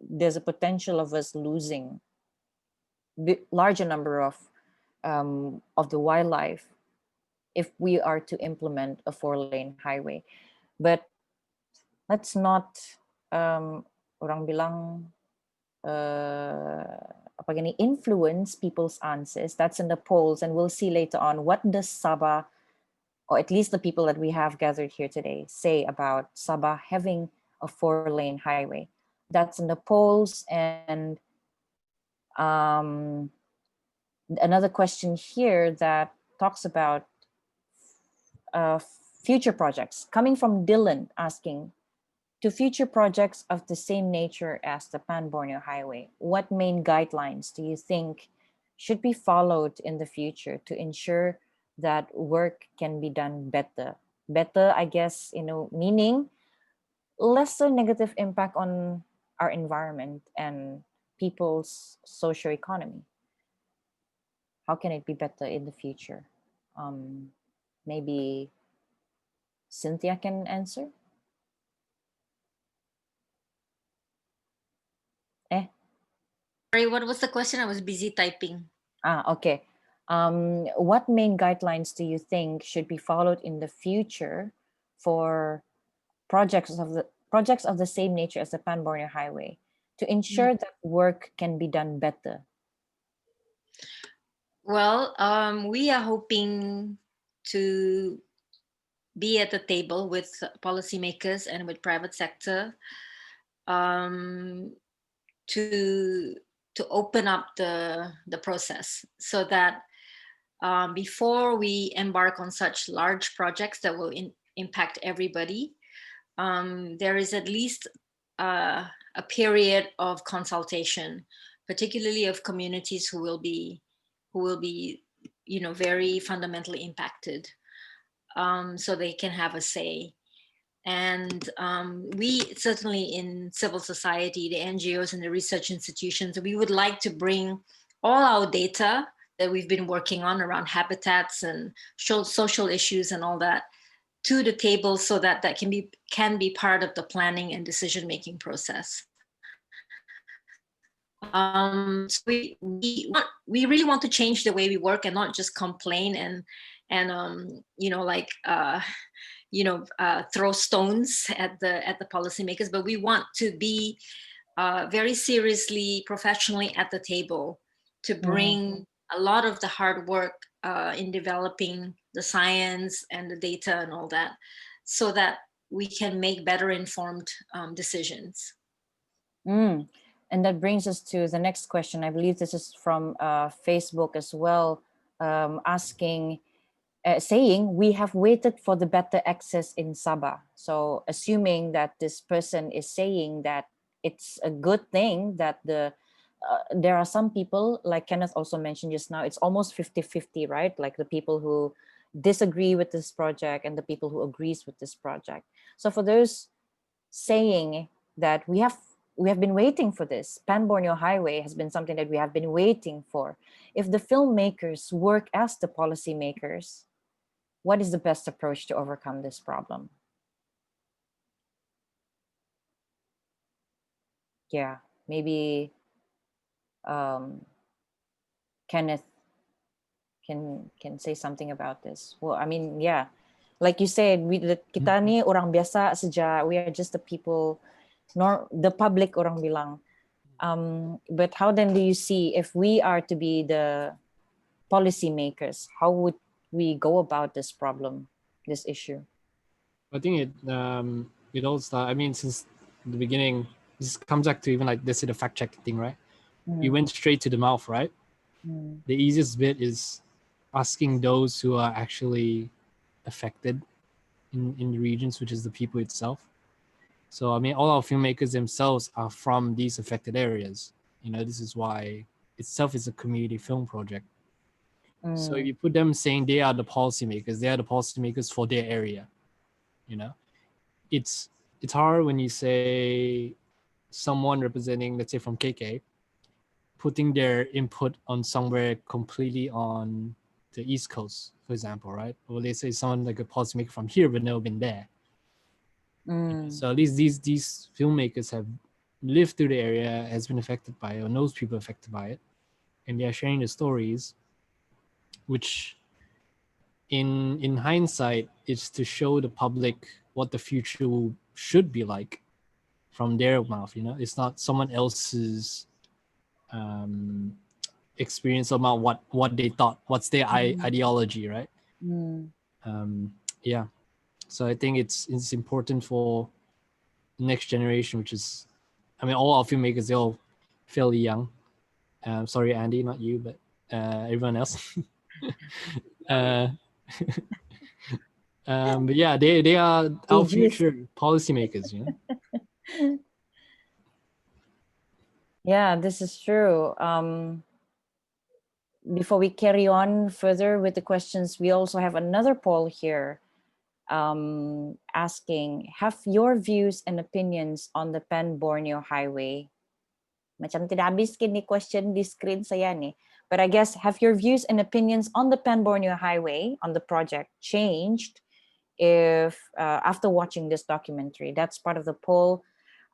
there's a potential of us losing larger number of the wildlife if we are to implement a 4-lane highway. But let's not orang bilang influence people's answers. That's in the polls, and we'll see later on what does Sabah, or at least the people that we have gathered here today, say about Sabah having a 4-lane highway. That's in the polls. And another question here that talks about future projects, coming from Dylan, asking, to future projects of the same nature as the Pan Borneo Highway, what main guidelines do you think should be followed in the future to ensure that work can be done better? Better, I guess, meaning lesser negative impact on our environment and people's socio-economy. How can it be better in the future? Maybe Cynthia can answer. Sorry, what was the question? I was busy typing. Okay. What main guidelines do you think should be followed in the future for projects of the same nature as the Pan Borneo Highway to ensure that work can be done better? Well, we are hoping to be at the table with policymakers and with private sector to open up the process, so that before we embark on such large projects that will impact everybody, there is at least a period of consultation, particularly of communities who will be who will be, very fundamentally impacted, so they can have a say. And we certainly in civil society, the NGOs and the research institutions, we would like to bring all our data that we've been working on around habitats and social issues and all that to the table, so that that can be part of the planning and decision-making process. So we really want to change the way we work and not just complain and throw stones at the policymakers, but we want to be very seriously, professionally at the table to bring a lot of the hard work in developing the science and the data and all that, so that we can make better informed decisions. And that brings us to the next question. I believe this is from Facebook as well, saying, we have waited for the better access in Sabah. So assuming that this person is saying that it's a good thing that there are some people, like Kenneth also mentioned just now, it's almost 50-50, right? Like the people who disagree with this project and the people who agrees with this project. So for those saying that we have been waiting for this, Pan Borneo Highway has been something that we have been waiting for. If the filmmakers work as the policymakers, what is the best approach to overcome this problem? Yeah, maybe Kenneth can say something about this. Well, I mean, yeah, like you said, kita ni orang biasa saja. We are just the people, the public orang bilang. But how then do you see, if we are to be the policymakers, how would we go about this problem, this issue? I think it all starts, I mean, since the beginning, this comes back to even like this is the fact check thing, right? We went straight to the mouth, right? The easiest bit is asking those who are actually affected in the regions, which is the people itself. So, I mean, all our filmmakers themselves are from these affected areas. This is why itself is a community film project. So if you put them saying they are the policymakers for their area, it's hard when you say someone representing, let's say from KK, putting their input on somewhere completely on the East Coast, for example, right? Or they say someone like a policymaker from here but never been there. So at least these filmmakers have lived through the area, has been affected by it, or knows people affected by it, and they are sharing the stories, which in hindsight is to show the public what the future should be like from their mouth. It's not someone else's experience about what they thought, what's their ideology, right? Yeah, so I think it's important for the next generation, which is, I mean, all our filmmakers, they're all fairly young. Sorry, Andy, not you, but everyone else. But yeah, they are our future policymakers. Yeah, this is true. Before we carry on further with the questions, we also have another poll here asking, have your views and opinions on the Pan Borneo Highway? Macam tidak habis kini question di screen saya ni. But I guess, have your views and opinions on the Pan Borneo Highway, on the project, changed if after watching this documentary? That's part of the poll.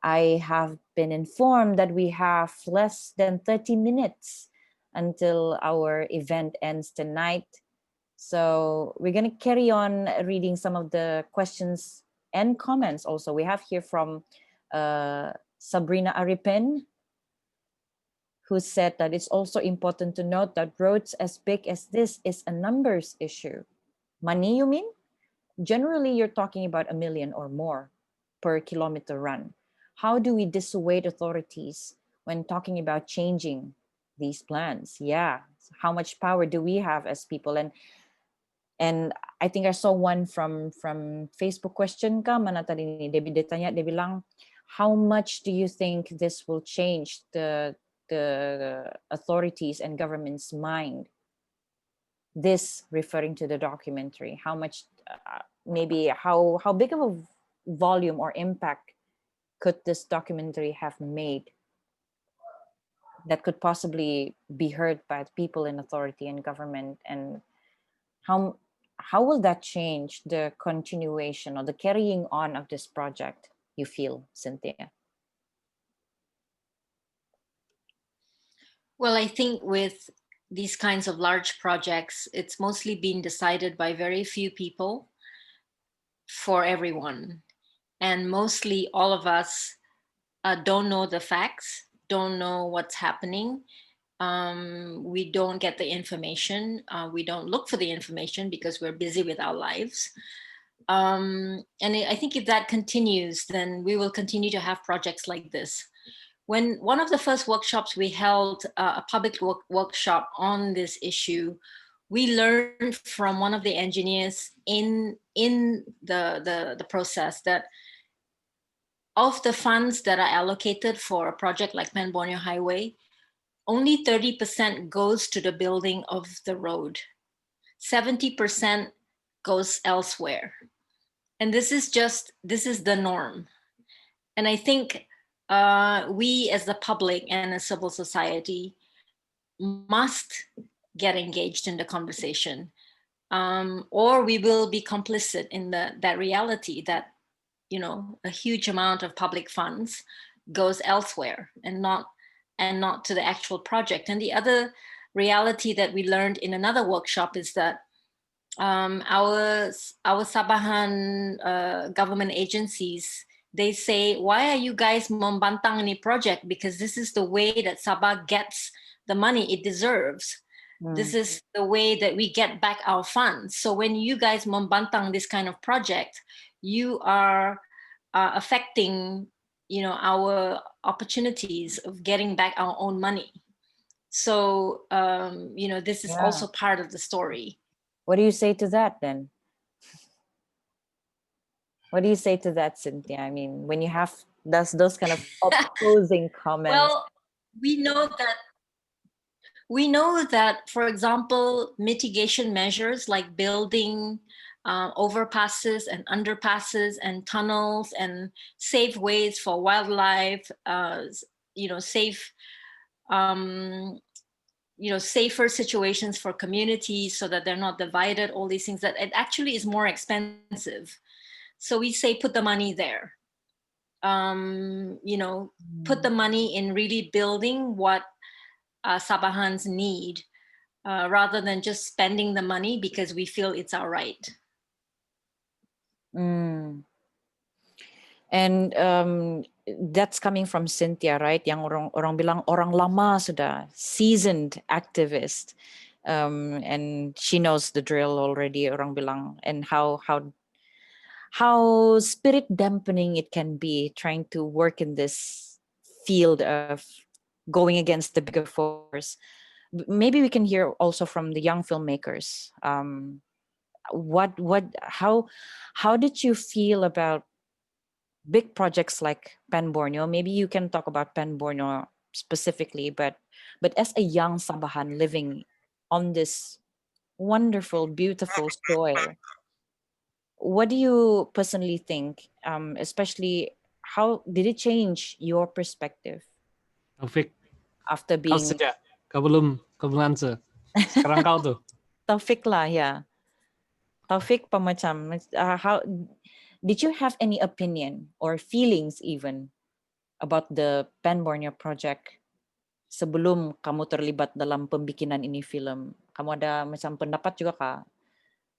I have been informed that we have less than 30 minutes until our event ends tonight. So we're going to carry on reading some of the questions and comments also. We have here from Sabrina Aripin, who said that it's also important to note that roads as big as this is a numbers issue. Money, you mean? Generally, you're talking about 1 million or more per kilometer run. How do we dissuade authorities when talking about changing these plans? Yeah, how much power do we have as people? And I think I saw one from Facebook question ka, mana tadi ni, dia tanya, dia bilang, how much do you think this will change the authorities and government's mind This referring to the documentary, how much, maybe how big of a volume or impact could this documentary have made that could possibly be heard by people in authority and government, and how will that change the continuation or the carrying on of this project, you feel, Cynthia? Well, I think with these kinds of large projects, it's mostly been decided by very few people for everyone. And mostly all of us don't know the facts, don't know what's happening. We don't get the information. We don't look for the information because we're busy with our lives. And I think if that continues, then we will continue to have projects like this. When one of the first workshops we held, a public workshop on this issue, we learned from one of the engineers in the process that of the funds that are allocated for a project like Pan Borneo Highway, only 30% goes to the building of the road. 70% goes elsewhere. And this is the norm. And I think we as the public and as civil society must get engaged in the conversation, or we will be complicit in that reality that, you know, a huge amount of public funds goes elsewhere and not to the actual project. And the other reality that we learned in another workshop is that our Sabahan government agencies, they say, why are you guys membantang ini project? Because this is the way that Sabah gets the money it deserves. This is the way that we get back our funds. So when you guys membantang this kind of project, you are affecting, you know, our opportunities of getting back our own money. So, you know, this is also part of the story. What do you say to that then? What do you say to that, Cynthia? I mean, when you have those kind of opposing comments. Well, we know that, for example, mitigation measures like building overpasses and underpasses and tunnels and safe ways for wildlife, you know, safer situations for communities so that they're not divided, all these things, that it actually is more expensive. So we say, put the money there. You know, put the money in really building what Sabahans need, rather than just spending the money because we feel it's our right. And that's coming from Cynthia, right? Yang orang bilang orang lama sudah, seasoned activist, and she knows the drill already. Orang bilang, and how spirit dampening it can be trying to work in this field of going against the bigger force. Maybe we can hear also from the young filmmakers. How did you feel about big projects like Pan Borneo? Maybe you can talk about Pan Borneo specifically, but as a young Sabahan living on this wonderful, beautiful soil, what do you personally think? Especially, how did it change your perspective? Taufik, after kau being sejak kau belum answer. Sekarang kau tuh. Taufik lah, ya. Taufik pemacam. How did you have any opinion or feelings even about the Pan Borneo project sebelum kamu terlibat dalam pembikinan ini film? Kamu ada macam pendapat juga kah?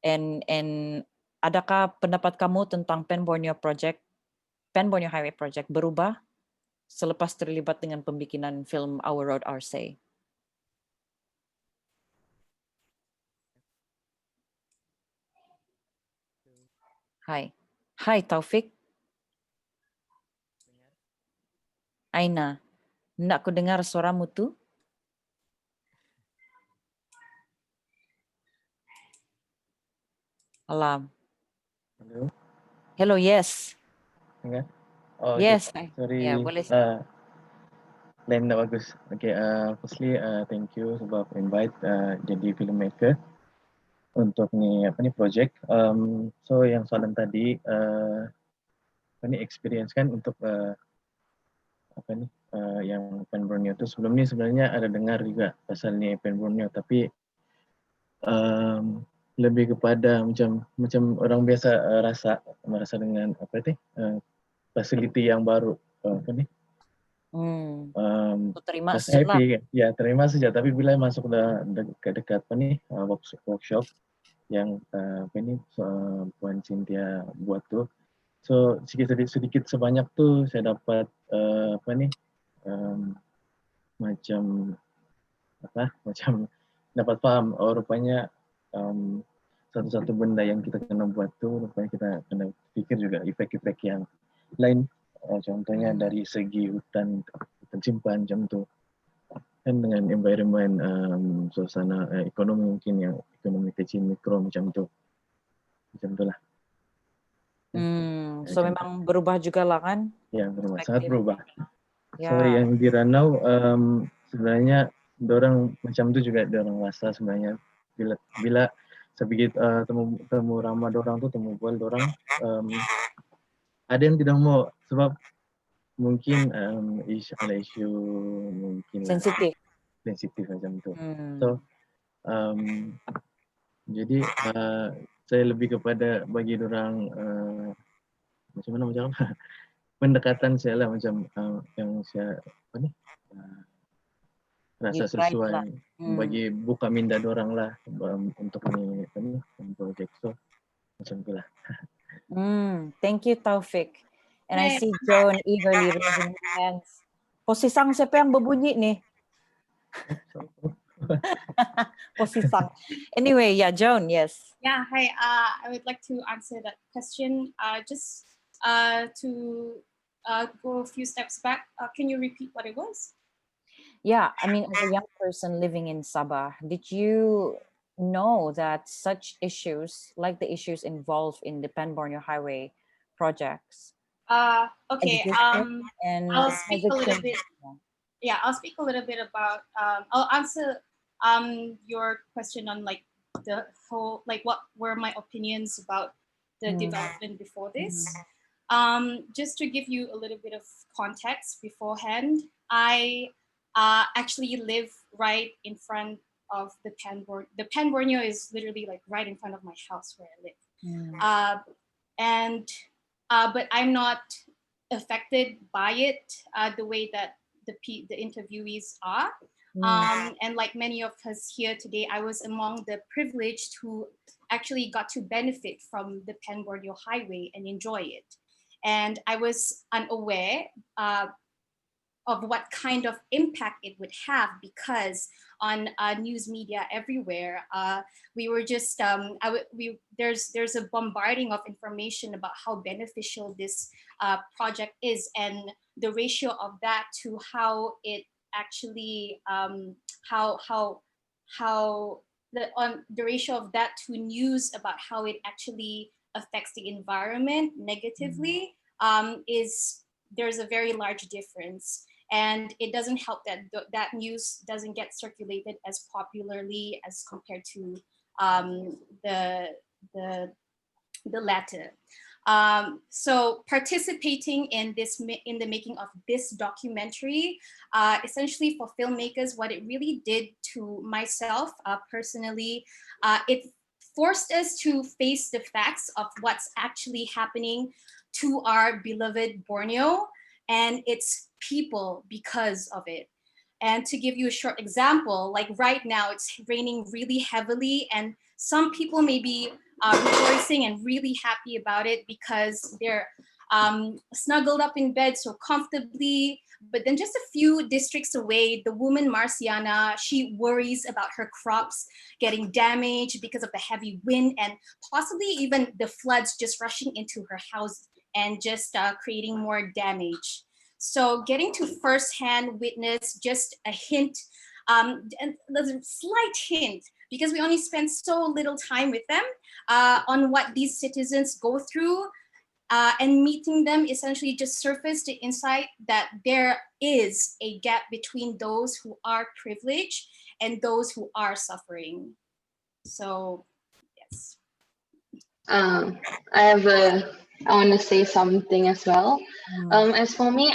And adakah pendapat kamu tentang Pan Borneo Highway project berubah selepas terlibat dengan pembikinan film Our Road, Our Say? Hai Taufik. Aina, nak ku dengar suaramu tu. Alam. Hello, yes. Okay. Oh, yes. Okay. Sorry. Ya, boleh. Lain tak bagus. Okay. Firstly, thank you sebab invite jadi filmmaker. Untuk project, so yang soalan tadi experience kan untuk yang Pan Borneo itu sebelum ini sebenarnya ada dengar juga pasal ni Pan Borneo, tapi lebih kepada macam orang biasa merasa dengan facility yang baru terima rasa saja lah. happy ya, terima saja, tapi bila masuk ke dekat workshop yang Puan Cynthia buat tuh, so sedikit sebanyak tuh saya dapat macam dapat paham, rupanya satu-satu benda yang kita kena buat tuh rupanya kita kena pikir juga efek-efek yang lain, contohnya dari segi hutan simpan macam tu, kan dengan environment, suasana ekonomi mungkin yang ekonomi kecil mikro macam tu lah. So memang berubah juga lah kan? Ya, berubah, sangat berubah. Ya. So yang di Ranau sebenarnya dorang macam tu juga, dorang rasa sebenarnya bila sedikit temu ramah dorang tuh, temu bual dorang, ada yang tidak mau sebab mungkin ada isu mungkin sensitif macam tu. So jadi saya lebih kepada bagi dorang macam pendekatan saya lah, macam yang saya rasa sesuai bagi buka minda dorang lah untuk ni project, so macam tu lah. Thank you, Taufik. And I see Joan eagerly raising her hands. Posisang, siapa yang berbunyi nih? Posisang. Anyway, yeah, Joan, yes. Yeah, hi. I would like to answer that question. Just to go a few steps back, can you repeat what it was? Yeah, I mean, as a young person living in Sabah, did you know that such issues, like the issues involved in the Pan Borneo Highway projects, Okay. and I'll speak a little bit. Yeah, I'll speak a little bit about. I'll answer your question on like the whole, like what were my opinions about the development before this. Just to give you a little bit of context beforehand, I actually live right in front of the Pan Borneo. The Pan Borneo is literally like right in front of my house where I live. But I'm not affected by it the way that the interviewees are. And like many of us here today, I was among the privileged who actually got to benefit from the Pan Borneo Highway and enjoy it. And I was unaware of what kind of impact it would have, because on news media everywhere, we were just there's a bombarding of information about how beneficial this project is, and the ratio of that to how it actually the ratio of that to news about how it actually affects the environment negatively is, there's a very large difference. And it doesn't help that that news doesn't get circulated as popularly as compared to the latter. So participating in the making of this documentary, essentially for filmmakers, what it really did to myself personally, it forced us to face the facts of what's actually happening to our beloved Borneo and its people because of it. And to give you a short example, like right now it's raining really heavily, and some people may be rejoicing and really happy about it because they're snuggled up in bed so comfortably. But then just a few districts away, the woman Marciana, she worries about her crops getting damaged because of the heavy wind and possibly even the floods just rushing into her house and just creating more damage. So getting to firsthand witness just a hint, and a slight hint, because we only spend so little time with them on what these citizens go through, and meeting them essentially just surfaced the insight that there is a gap between those who are privileged and those who are suffering. So I have I want to say something as well. As for me,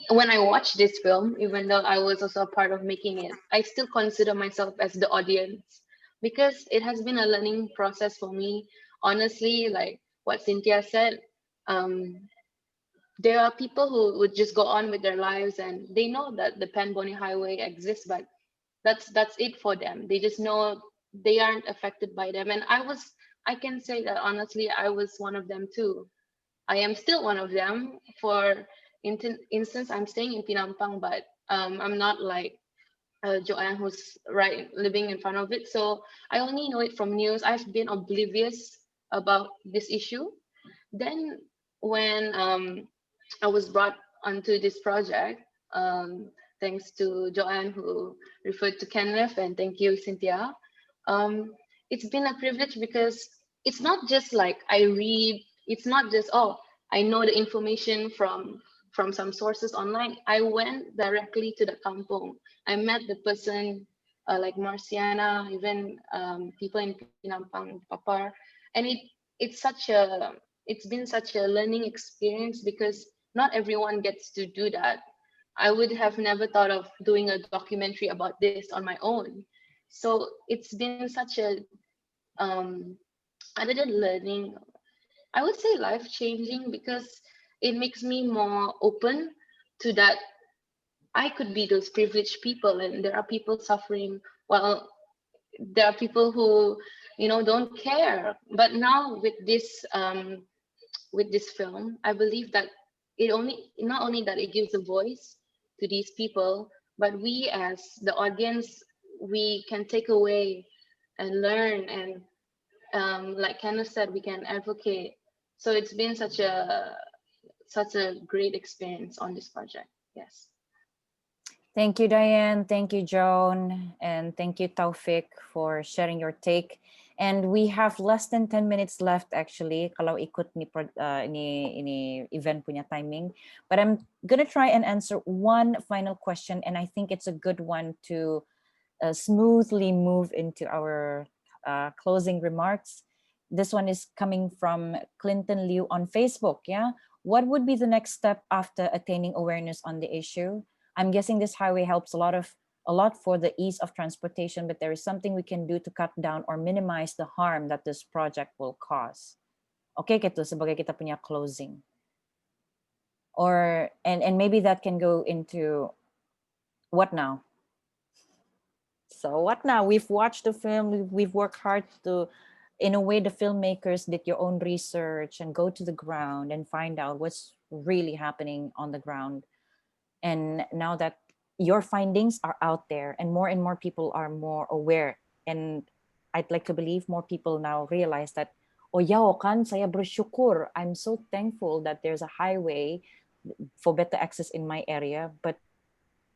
when I watched this film, even though I was also a part of making it, I still consider myself as the audience because it has been a learning process for me. Honestly, like what Cynthia said, there are people who would just go on with their lives and they know that the Pan Borneo Highway exists, but that's it for them. They just know they aren't affected by them. And I can say that honestly, I was one of them too. I am still one of them. For instance, I'm staying in Pinampang, but I'm not like Joanne who's living in front of it. So I only know it from news. I've been oblivious about this issue. Then when I was brought onto this project, thanks to Joanne who referred to Kenneth, and thank you, Cynthia. It's been a privilege because it's not just like I read, it's not just, oh, I know the information from some sources online. I went directly to the kampong. I met the person like Marciana, even people in Pinampang, Papar, and it's been such a learning experience because not everyone gets to do that. I would have never thought of doing a documentary about this on my own. So it's been such a other than learning, I would say life-changing because it makes me more open to that I could be those privileged people and there are people suffering while there are people who, don't care. But now with this film, I believe that not only that it gives a voice to these people, but we as the audience, we can take away and learn and like Kenneth said, we can advocate. So it's been such a great experience on this project. Yes. Thank you, Diane. Thank you, Joan. And thank you, Taufik, for sharing your take. And we have less than 10 minutes left, actually, kalau ikut ni event punya timing. But I'm going to try and answer one final question. And I think it's a good one to smoothly move into our closing remarks. This one is coming from Clinton Liu on Facebook. Yeah. What would be the next step after attaining awareness on the issue? I'm guessing this highway helps a lot for the ease of transportation, but there is something we can do to cut down or minimize the harm that this project will cause. Okay, Ketu, sebagai kita punya closing. Or and maybe that can go into what now? So what now? We've watched the film, we've worked hard to, in a way, the filmmakers did your own research and go to the ground and find out what's really happening on the ground. And now that your findings are out there and more people are more aware, and I'd like to believe more people now realize that, oh ya kan, saya bersyukur, I'm so thankful that there's a highway for better access in my area, but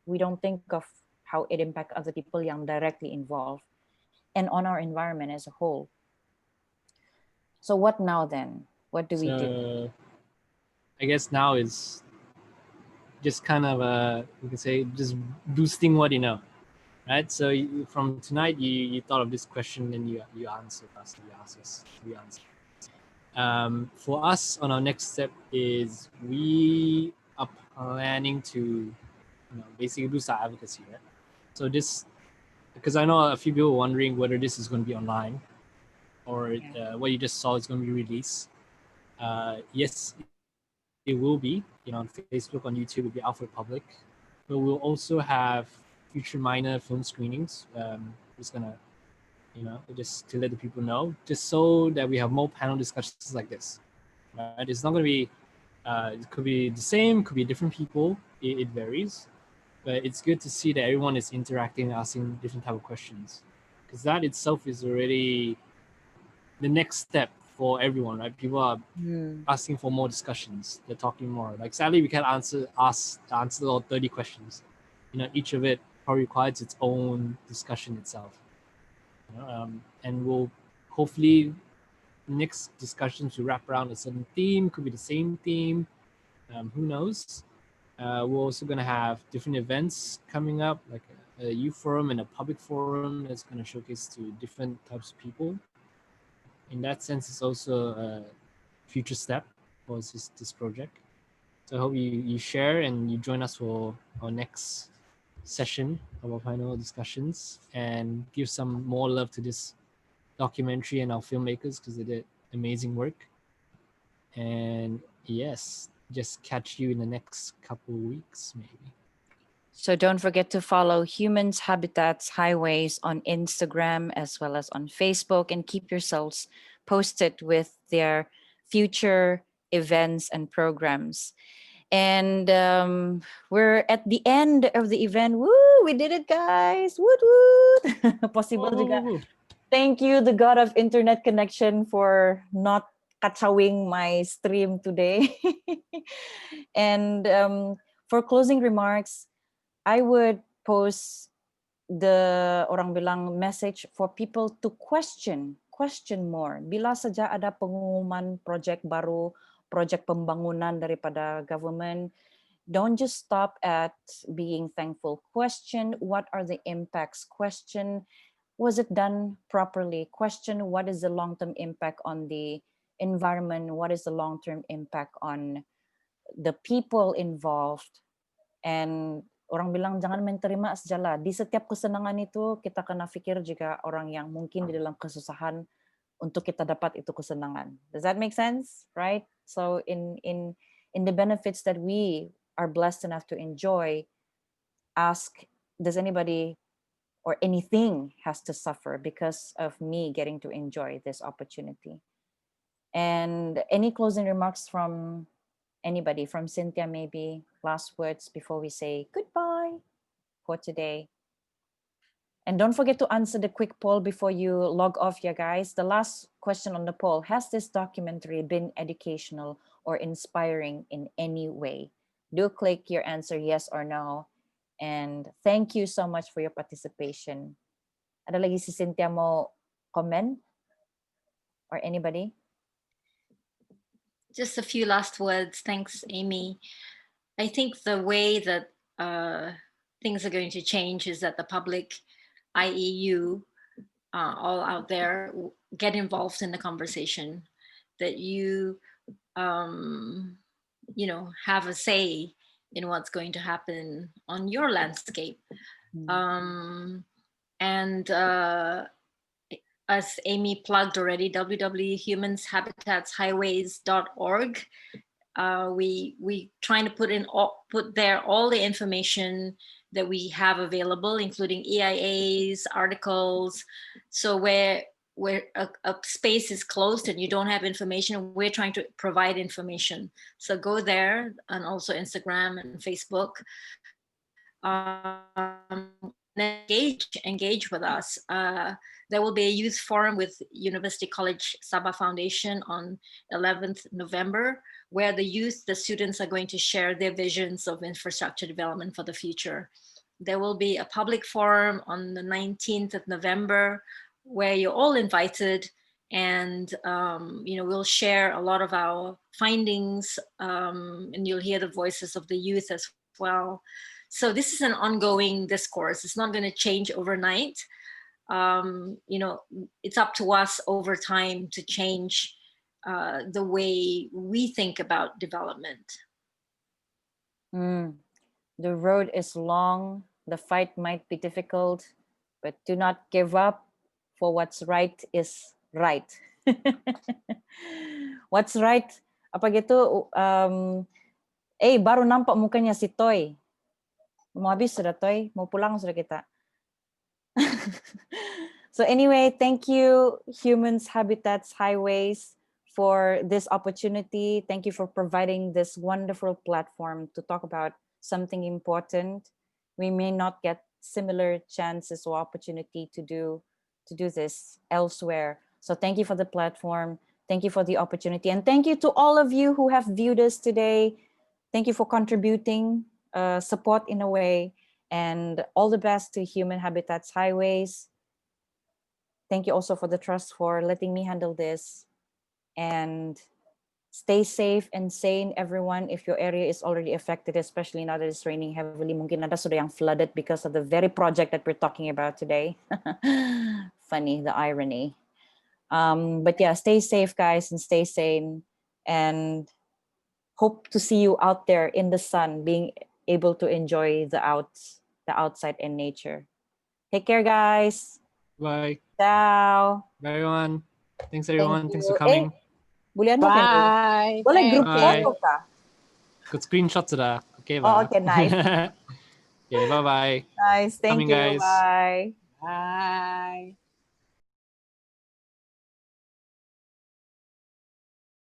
we don't think of how it impacts other people yang directly involved and on our environment as a whole. So what now then? What do we do? I guess now is just kind of you can say just boosting what you know, right? So from tonight you thought of this question and you answered us, you asked us, we answered. For us, on our next step is we are planning to basically do some advocacy, right? So this, because I know a few people are wondering whether this is going to be online or what you just saw is going to be released. Yes, it will be, on Facebook, on YouTube, will be out for the public. But we'll also have future minor film screenings. Just gonna, just to let the people know, just so that we have more panel discussions like this. Right? It's not gonna be, it could be the same, could be different people. It varies, but it's good to see that everyone is interacting, asking different type of questions, because that itself is already the next step for everyone, right? People are asking for more discussions. They're talking more. Like sadly, we can't answer all 30 questions. Each of it probably requires its own discussion itself. And we'll hopefully next discussions will wrap around a certain theme. Could be the same theme. Who knows? We're also gonna have different events coming up, like a youth forum and a public forum that's gonna showcase to different types of people. in that sense, it's also a future step for this project. So I hope you share and you join us for our next session of our panel discussions and give some more love to this documentary and our filmmakers because they did amazing work. And yes, just catch you in the next couple of weeks, maybe. So don't forget to follow Humans Habitats Highways on Instagram as well as on Facebook, and keep yourselves posted with their future events and programs. And we're at the end of the event. Woo, we did it, guys. Woot woot. Possible juga. Thank you, the God of internet connection, for not kacawing my stream today. And for closing remarks, I would post the orang bilang message for people to question more. Bila saja ada pengumuman project baru, project pembangunan daripada government, don't just stop at being thankful. Question what are the impacts. Question, was it done properly? Question, what is the long-term impact on the environment? What is the long-term impact on the people involved? And orang bilang jangan main terima sajalah. Di setiap kesenangan itu kita kena fikir juga orang yang mungkin di dalam kesusahan untuk kita dapat itu kesenangan. Does that make sense? Right? So in the benefits that we are blessed enough to enjoy, ask, does anybody or anything has to suffer because of me getting to enjoy this opportunity? And any closing remarks from anybody? From Cynthia, maybe last words before we say goodbye for today. And don't forget to answer the quick poll before you log off, yeah, guys. The last question on the poll: has this documentary been educational or inspiring in any way? Do click your answer yes or no. And thank you so much for your participation. Ada lagi si Cynthia mau comment? Or anybody? Just a few last words. Thanks, Amy. I think the way that things are going to change is that the public, i.e. you, all out there, get involved in the conversation, that you, have a say in what's going to happen on your landscape. And as Amy plugged already, www.humanshabitatshighways.org. We trying to put there all the information that we have available, including EIAs, articles. So where a space is closed and you don't have information, we're trying to provide information. So go there, and also Instagram and Facebook. Engage with us. There will be a youth forum with University College Sabah Foundation on 11th November, where the students are going to share their visions of infrastructure development for the future. There will be a public forum on the 19th of November, where you're all invited, and we'll share a lot of our findings, and you'll hear the voices of the youth as well. So this is an ongoing discourse. It's not going to change overnight. It's up to us over time to change the way we think about development. The road is long. The fight might be difficult, but do not give up, for what's right is right. What's right? Apa gitu? Baru nampak mukanya si Toy. Mau habis sudah, Toy. Mau pulang sudah kita. So anyway, thank you, Humans Habitats Highways, for this opportunity. Thank you for providing this wonderful platform to talk about something important. We may not get similar chances or opportunity to do this elsewhere. So thank you for the platform. Thank you for the opportunity. And thank you to all of you who have viewed us today. Thank you for contributing, support in a way, and all the best to Human Habitats Highways. Thank you also for the trust for letting me handle this. And stay safe and sane, everyone. If your area is already affected, especially now that it's raining heavily, mungkin ada sudah yang flooded because of the very project that we're talking about today. Funny, the irony. But yeah, stay safe, guys, and stay sane. And hope to see you out there in the sun, being able to enjoy the outside and nature. Take care, guys. Bye. Ciao. Bye, everyone. Thanks, Thank everyone. Thanks for you. coming. Bulian mo kayo. Bye. Boleh Thank group Bye. photo ka? Good screenshot sudah. Okay, Oh, ba? okay, nice. Okay, bye-bye. Nice. Thank Coming, you. guys. Bye. Bye.